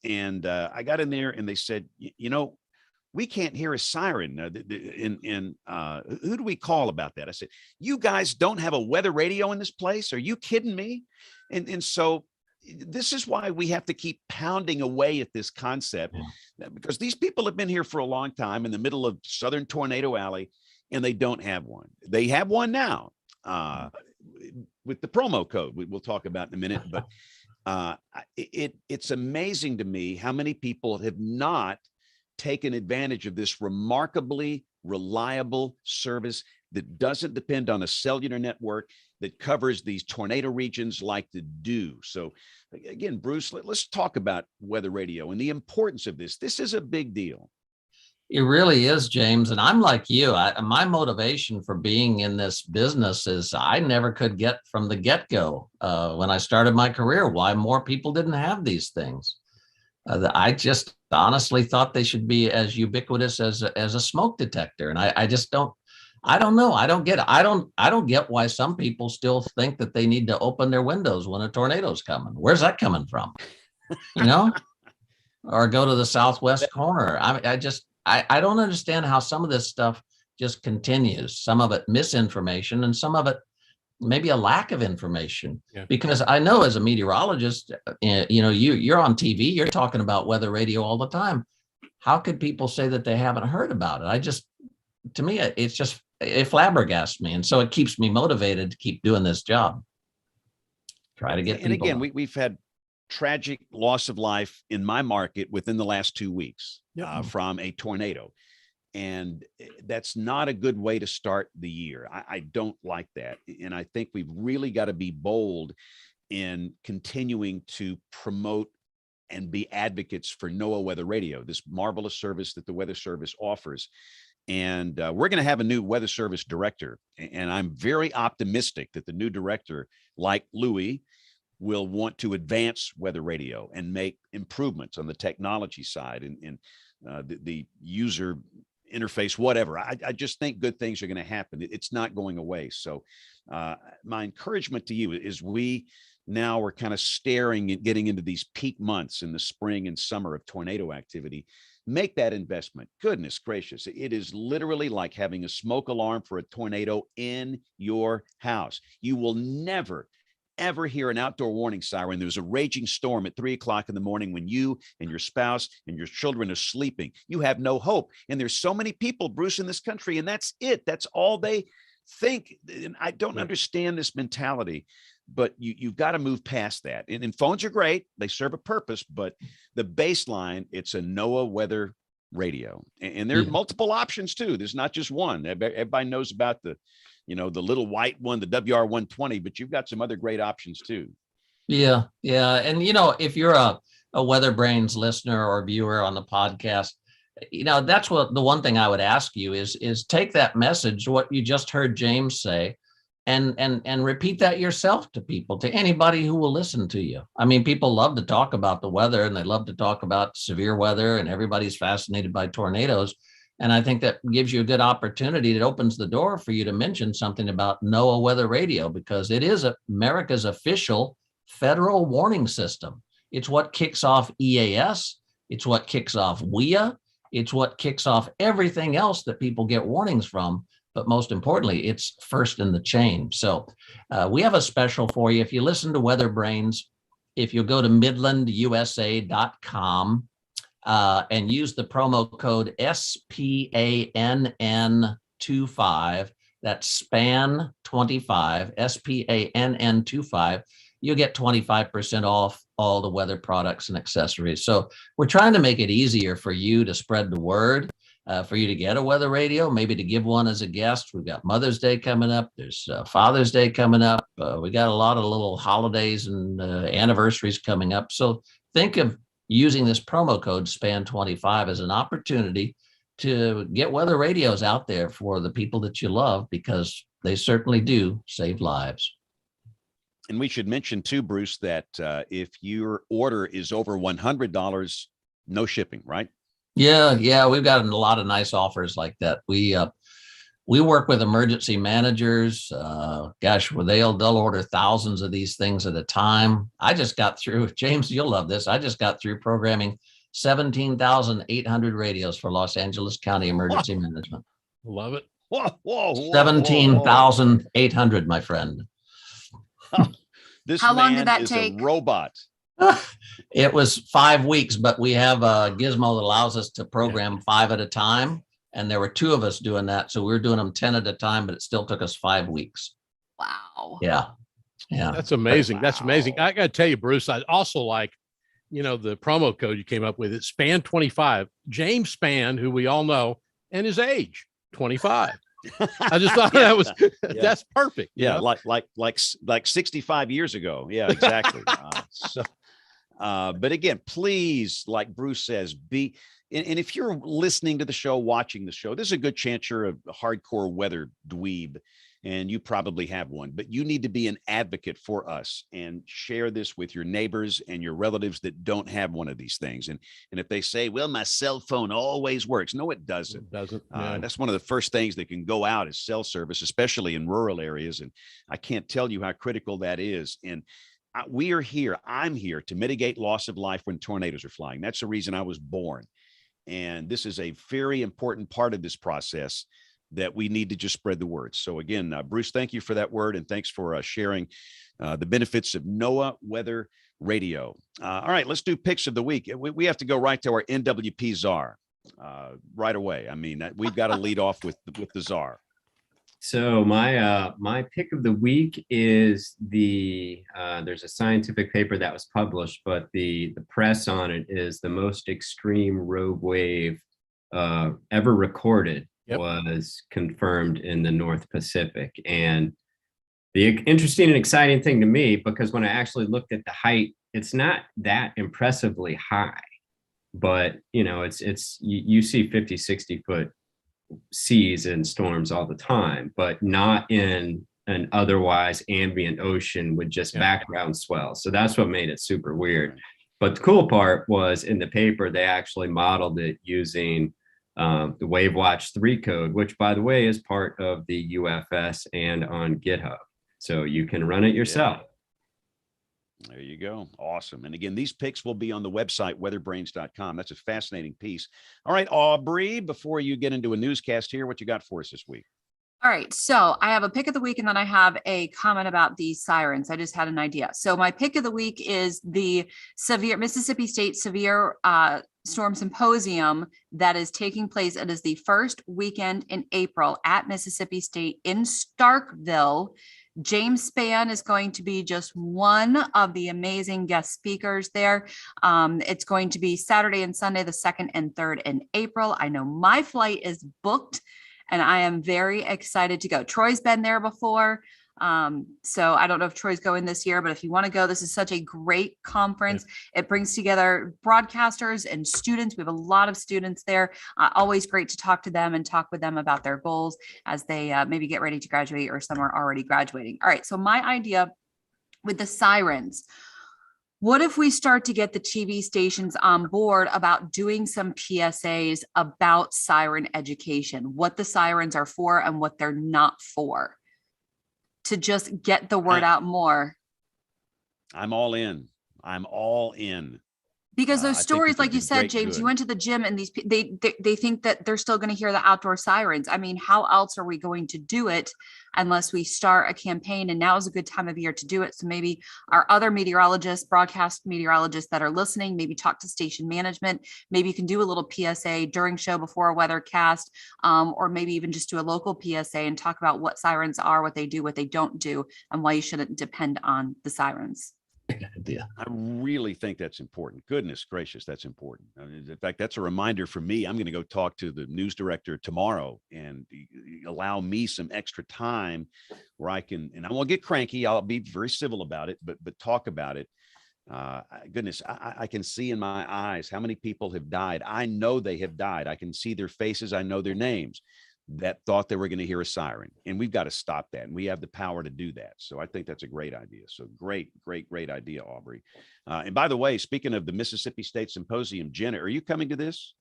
And I got in there and they said, you know, we can't hear a siren. Who do we call about that? I said, you guys don't have a weather radio in this place? Are you kidding me? And so this is why we have to keep pounding away at this concept, because these people have been here for a long time in the middle of Southern Tornado Alley, and they don't have one. They have one now with the promo code we'll talk about in a minute. But it's amazing to me how many people have not taken advantage of this remarkably reliable service that doesn't depend on a cellular network that covers these tornado regions like the do. So again, Bruce, let's talk about weather radio and the importance of this. This is a big deal. It really is, James. And I'm like you. My motivation for being in this business is I never could get from the get-go when I started my career why more people didn't have these things. I just honestly thought they should be as ubiquitous as a smoke detector. And I just don't know. I don't get it. I don't get why some people still think that they need to open their windows when a tornado's coming. Where's that coming from? You know, or go to the southwest corner. I don't understand how some of this stuff just continues. Some of it misinformation and some of it maybe a lack of information. Because I know as a meteorologist, you know, you're on TV, you're talking about weather radio all the time. How could people say that they haven't heard about it? To me, it flabbergasts me. And so it keeps me motivated to keep doing this job. Try to get and again, we've had tragic loss of life in my market within the last 2 weeks from a tornado. And that's not a good way to start the year. I don't like that. And I think we've really got to be bold in continuing to promote and be advocates for NOAA Weather Radio, this marvelous service that the Weather Service offers. And we're going to have a new Weather Service director. And I'm very optimistic that the new director, like Louis, will want to advance weather radio and make improvements on the technology side and the user interface, whatever. I just think good things are going to happen. It's not going away. So my encouragement to you is we now are kind of staring at getting into these peak months in the spring and summer of tornado activity. Make that investment. Goodness gracious. It is literally like having a smoke alarm for a tornado in your house. You will never ever hear an outdoor warning siren. There's a raging storm at 3 o'clock in the morning when you and your spouse and your children are sleeping. You have no hope. And there's so many people, Bruce, in this country, and that's it. That's all they think. And I don't understand this mentality, but you've got to move past that. And phones are great. They serve a purpose, but the baseline, it's a NOAA weather radio. And there are multiple options too. There's not just one. Everybody knows about the little white one, the WR120, but you've got some other great options too. Yeah. And, if you're a WeatherBrains listener or viewer on the podcast, that's what the one thing I would ask you is take that message, what you just heard James say, and repeat that yourself to people, to anybody who will listen to you. I mean, people love to talk about the weather and they love to talk about severe weather, and everybody's fascinated by tornadoes. And I think that gives you a good opportunity. It opens the door for you to mention something about NOAA Weather Radio, because it is America's official federal warning system. It's what kicks off EAS. It's what kicks off WEA. It's what kicks off everything else that people get warnings from. But most importantly, it's first in the chain. So we have a special for you. If you listen to WeatherBrains, if you go to midlandusa.com, and use the promo code SPANN25, that's SPAN25, SPANN25, you'll get 25% off all the weather products and accessories. So we're trying to make it easier for you to spread the word, for you to get a weather radio, maybe to give one as a guest. We've got Mother's Day coming up. There's Father's Day coming up. We got a lot of little holidays and anniversaries coming up. So think of using this promo code SPAN25 as an opportunity to get weather radios out there for the people that you love, because they certainly do save lives. And we should mention too, Bruce, that if your order is over $100, no shipping, right? No shipping. No shipping. So, That's right. so Yeah, we've got a lot of nice offers like that. We work with emergency managers. Gosh, well, they'll order thousands of these things at a time. I just got through, James, you'll love this. I just got through programming 17,800 radios for Los Angeles County Emergency Management. Love it. Whoa. 17,800, my friend. This How long man did that is take? a robot. It was 5 weeks, but we have a gizmo that allows us to program 5 at a time. And there were 2 of us doing that. So we were doing them 10 at a time, but it still took us 5 weeks. Wow. Yeah. That's amazing. Wow. That's amazing. I got to tell you, Bruce, I also like, the promo code you came up with. It's SPAN25. James Spann, who we all know, and his age, 25. I just thought that's perfect. Yeah, like 65 years ago. Yeah, exactly. But again, please, like Bruce says, and if you're listening to the show, watching the show, this is a good chance you're a hardcore weather dweeb, and you probably have one, but you need to be an advocate for us and share this with your neighbors and your relatives that don't have one of these things. And if they say, well, my cell phone always works. No, it doesn't. It doesn't. That's one of the first things that can go out is cell service, especially in rural areas. And I can't tell you how critical that is. And we are here. I'm here to mitigate loss of life when tornadoes are flying. That's the reason I was born. And this is a very important part of this process that we need to just spread the word. So again, Bruce, thank you for that word. And thanks for sharing the benefits of NOAA Weather Radio. All right, let's do picks of the week. We have to go right to our NWP czar right away. I mean, we've got to lead off with the czar. So my pick of the week is there's a scientific paper that was published, but the press on it is the most extreme rogue wave ever recorded. Was confirmed in the North Pacific. And the interesting and exciting thing to me, because when I actually looked at the height, it's not that impressively high, but it's you see 50, 60 foot seas and storms all the time, but not in an otherwise ambient ocean with just background swell. So that's what made it super weird. But the cool part was in the paper, they actually modeled it using the WaveWatch 3 code, which, by the way, is part of the UFS and on GitHub. So you can run it yourself. There you go. Awesome. And again, these picks will be on the website, weatherbrains.com. That's a fascinating piece. All right, Aubrey, before you get into a newscast here, what you got for us this week? All right, so I have a pick of the week and then I have a comment about these sirens. I just had an idea. So my pick of the week is the Mississippi State Severe Storm Symposium that is taking place. It is the first weekend in April at Mississippi State in Starkville. James Spann is going to be just one of the amazing guest speakers there. It's going to be Saturday and Sunday, the 2nd and 3rd in April. I know my flight is booked and I am very excited to go. Troy's been there before. So I don't know if Troy's going this year, but if you want to go, this is such a great conference. It brings together broadcasters and students. We have a lot of students there. Always great to talk to them and talk with them about their goals as they maybe get ready to graduate, or some are already graduating. All right, so my idea with the sirens, what if we start to get the TV stations on board about doing some PSAs about siren education, what the sirens are for and what they're not for, to just get the word out more? I'm all in. I'm all in. Because those stories, like you said, James, you went to the gym and they think that they're still going to hear the outdoor sirens. I mean, how else are we going to do it unless we start a campaign? And now is a good time of year to do it. So maybe our other meteorologists, broadcast meteorologists that are listening, maybe talk to station management. Maybe you can do a little PSA during show before a weathercast, or maybe even just do a local PSA and talk about what sirens are, what they do, what they don't do, and why you shouldn't depend on the sirens. Idea. I really think that's important. Goodness gracious, that's important. In fact, that's a reminder for me. I'm going to go talk to the news director tomorrow and allow me some extra time where I can, and I won't get cranky. I'll be very civil about it, but talk about it. Goodness, I can see in my eyes how many people have died. I know they have died. I can see their faces. I know their names, that thought they were going to hear a siren, and we've got to stop that. And we have the power to do that. So I think that's a great idea. So great idea, Aubrey. And by the way, speaking of the Mississippi State Symposium, Jenna, are you coming to this?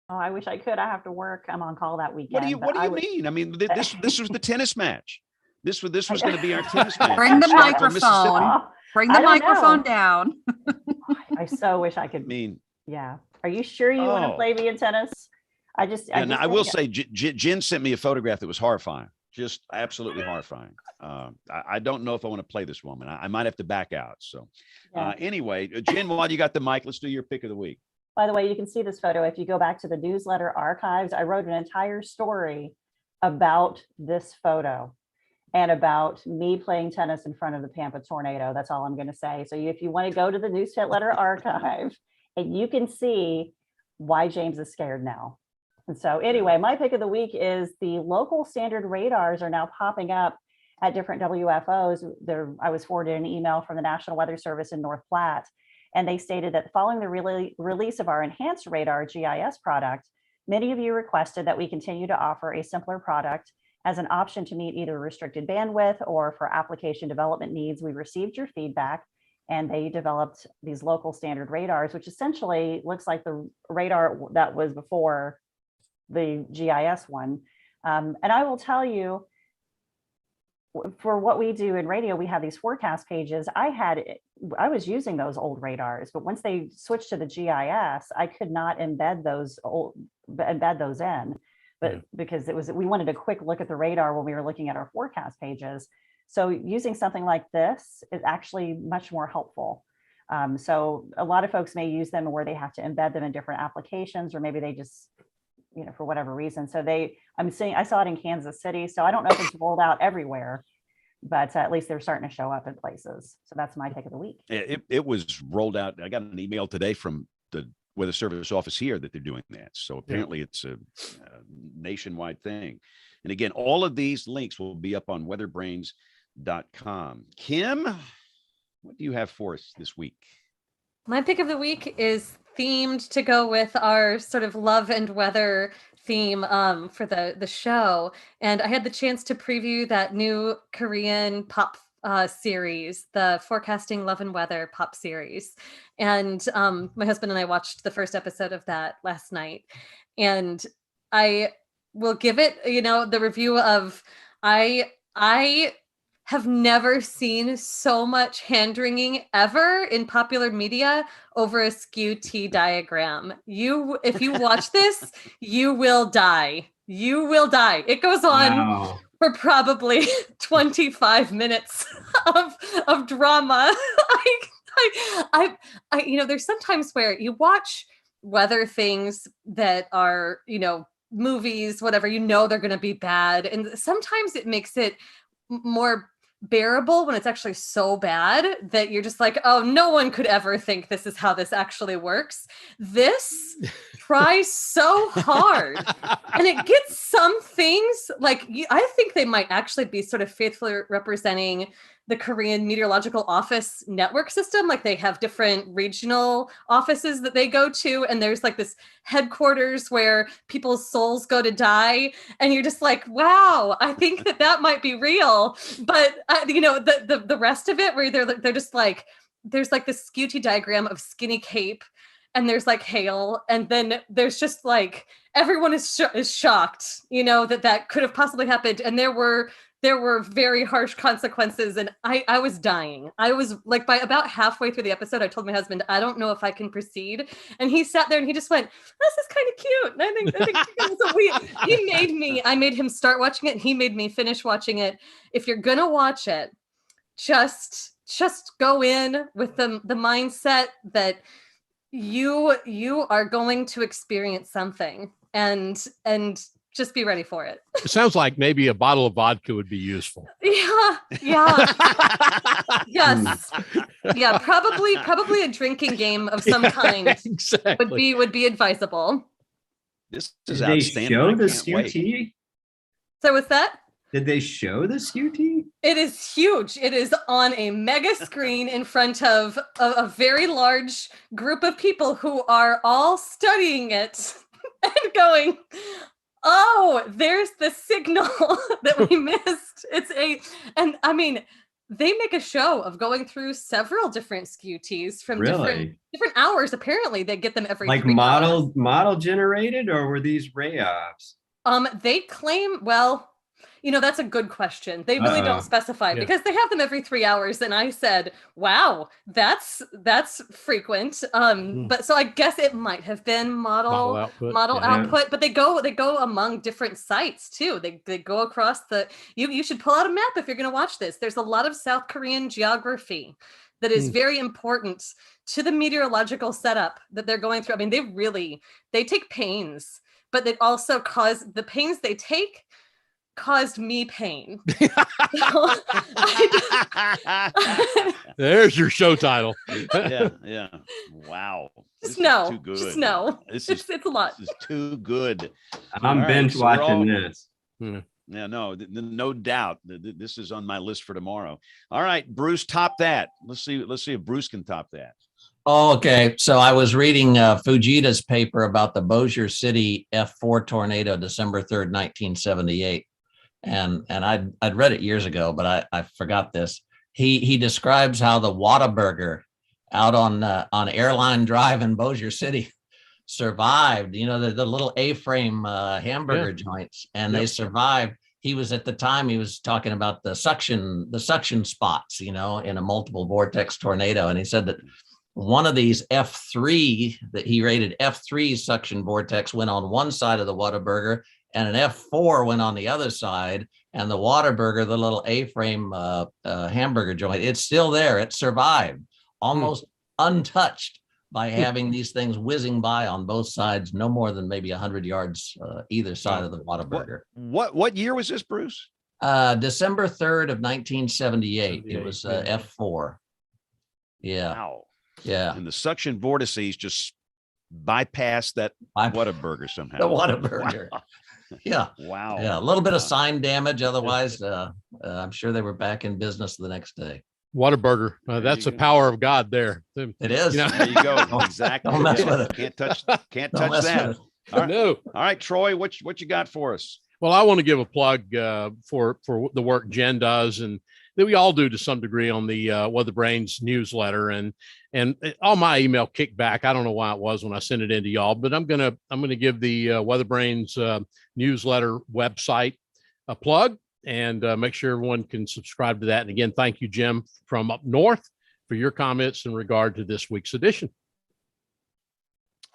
Oh, I wish I could. I have to work. I'm on call that weekend. What do you mean? I mean, this was the tennis match. This was going to be our tennis match. Bring the Starkville, Mississippi. microphone. Bring the I don't microphone know. down. I so wish I could. I mean, Yeah. Are you sure you want to Oh. play me in tennis? and I will say, Jen sent me a photograph that was horrifying, just absolutely horrifying. I don't know if I want to play this woman. I might have to back out. So anyway, Jen, while you got the mic, let's do your pick of the week. By the way, you can see this photo. If you go back to the newsletter archives, I wrote an entire story about this photo and about me playing tennis in front of the Pampa tornado. That's all I'm going to say. So if you want to go to the newsletter archive, and you can see why James is scared now. And so anyway, my pick of the week is the local standard radars are now popping up at different WFOs. I was forwarded an email from the National Weather Service in North Platte, and they stated that following the release of our enhanced radar GIS product, many of you requested that we continue to offer a simpler product as an option to meet either restricted bandwidth or for application development needs. We received your feedback, and they developed these local standard radars, which essentially looks like the radar that was before the GIS one. And I will tell you, for what we do in radio, we have these forecast pages. I was using those old radars, but once they switched to the GIS, I could not embed those in, but because we wanted a quick look at the radar when we were looking at our forecast pages. So using something like this is actually much more helpful. So a lot of folks may use them where they have to embed them in different applications, or maybe they just, for whatever reason. So I saw it in Kansas City. So I don't know if it's rolled out everywhere, but at least they're starting to show up in places. So that's my pick of the week. It was rolled out. I got an email today from the Weather Service office here that they're doing that. So apparently it's a nationwide thing. And again, all of these links will be up on weatherbrains.com. Kim, what do you have for us this week? My pick of the week is themed to go with our sort of love and weather theme for the show. And I had the chance to preview that new Korean pop series, the Forecasting Love and Weather pop series. And my husband and I watched the first episode of that last night. And I will give it, the review of I have never seen so much hand-wringing ever in popular media over a skew T diagram. If you watch this, you will die. You will die. It goes on for probably 25 minutes of drama. There's sometimes where you watch weather things that are, movies, whatever, they're going to be bad. And sometimes it makes it more bearable when it's actually so bad that you're just like, oh, no one could ever think this is how this actually works. This tries so hard, and it gets some things like, I think they might actually be sort of faithfully representing the Korean Meteorological Office network system. Like they have different regional offices that they go to, and there's like this headquarters where people's souls go to die, and you're just like, wow, I think that might be real. But the rest of it, where they're just like, there's like this skew-T diagram of skinny cape, and there's like hail, and then there's just like everyone is shocked, that could have possibly happened, and there were very harsh consequences, and I was dying. I was like, by about halfway through the episode, I told my husband, I don't know if I can proceed. And he sat there and he just went, this is kind of cute. And I think I made him start watching it, and he made me finish watching it. If you're gonna watch it, just go in with the mindset that you are going to experience something, and just be ready for it. It sounds like maybe a bottle of vodka would be useful. Yeah. Yes. Yeah, probably a drinking game of some kind exactly. would be advisable. This is Did they outstanding. show the skew-T? So what's that? Did they show the skew-T? It is huge. It is on a mega screen in front of a very large group of people who are all studying it and going, oh, there's the signal that we missed. And I mean, they make a show of going through several different skew-tees from Really? different hours. Apparently, they get them every Like 3 hours. model generated, or were these ray-offs? They claim, well, that's a good question. They really don't specify because they have them every 3 hours. And I said, wow, that's frequent. But so I guess it might have been model output, but they go among different sites too. They go across you should pull out a map if you're going to watch this. There's a lot of South Korean geography that is very important to the meteorological setup that they're going through. I mean, they take pains, but they also the pains they take caused me pain. There's your show title. Yeah. Wow. Just no. Just no. It's a lot. This is too good. I'm binge watching this. Yeah, no doubt. This is on my list for tomorrow. All right, Bruce, top that. Let's see if Bruce can top that. Oh, okay. So I was reading Fujita's paper about the Bossier City F4 tornado, December 3rd, 1978. And I'd read it years ago, but I forgot this. He describes how the Whataburger out on Airline Drive in Bossier City survived. The little A-frame hamburger joints, and they survived. He was talking about the suction spots, in a multiple vortex tornado, and he said that one of these F3 that he rated F3 suction vortex went on one side of the Whataburger, and an F4 went on the other side, and the Whataburger, the little A-frame hamburger joint, it's still there. It survived almost untouched by having these things whizzing by on both sides, no more than maybe 100 yards either side of the Whataburger. What year was this, Bruce? December 3rd of 1978. It was F4. Yeah. Wow. Yeah. And the suction vortices just bypassed that Whataburger somehow. The Whataburger. Wow. Yeah. Wow. Yeah. A little bit of sign damage. Otherwise, I'm sure they were back in business the next day. Whataburger. That's the power of God there. It is. There you go. Exactly. Don't mess with it. Can't touch that. All right. No. All right, Troy, what you got for us? Well, I want to give a plug for the work Jen does and that we all do to some degree on the WeatherBrains newsletter, and all my email kickback. I don't know why it was when I sent it into y'all, but I'm gonna give the WeatherBrains newsletter website a plug and make sure everyone can subscribe to that. And again, thank you, Jim, from up north, for your comments in regard to this week's edition.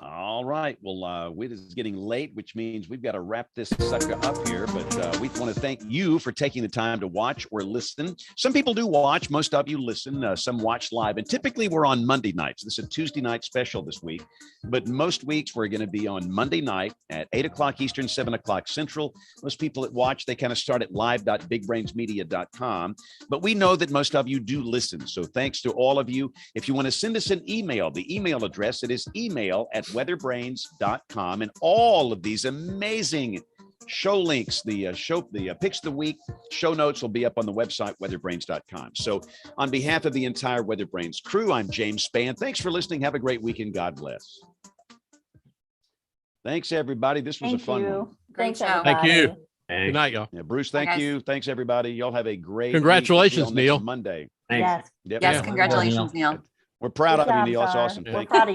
All right. Well, it is getting late, which means we've got to wrap this sucker up here. But we want to thank you for taking the time to watch or listen. Some people do watch. Most of you listen. Some watch live. And typically we're on Monday nights. This is a Tuesday night special this week. But most weeks we're going to be on Monday night at 8 o'clock Eastern, 7 o'clock Central. Most people that watch, they kind of start at live.bigbrainsmedia.com. But we know that most of you do listen. So thanks to all of you. If you want to send us an email, the email address, it is email@weatherbrains.com, and all of these amazing show links, the picks of the week, show notes will be up on the website, weatherbrains.com. So on behalf of the entire WeatherBrains crew, I'm James Spann. Thanks for listening. Have a great weekend. God bless. Thanks, everybody. This was a fun one. Thanks, show. Thank you. Hey. Good night, y'all. Yeah, Bruce, thank you. Thanks, everybody. Y'all have a great Congratulations, week. We'll see y'all Neil. next Monday. Thanks. Yep. Yes, congratulations, Neil. We're proud Good of you, job, Neil. It's son. awesome. We're Thank you. proud of you.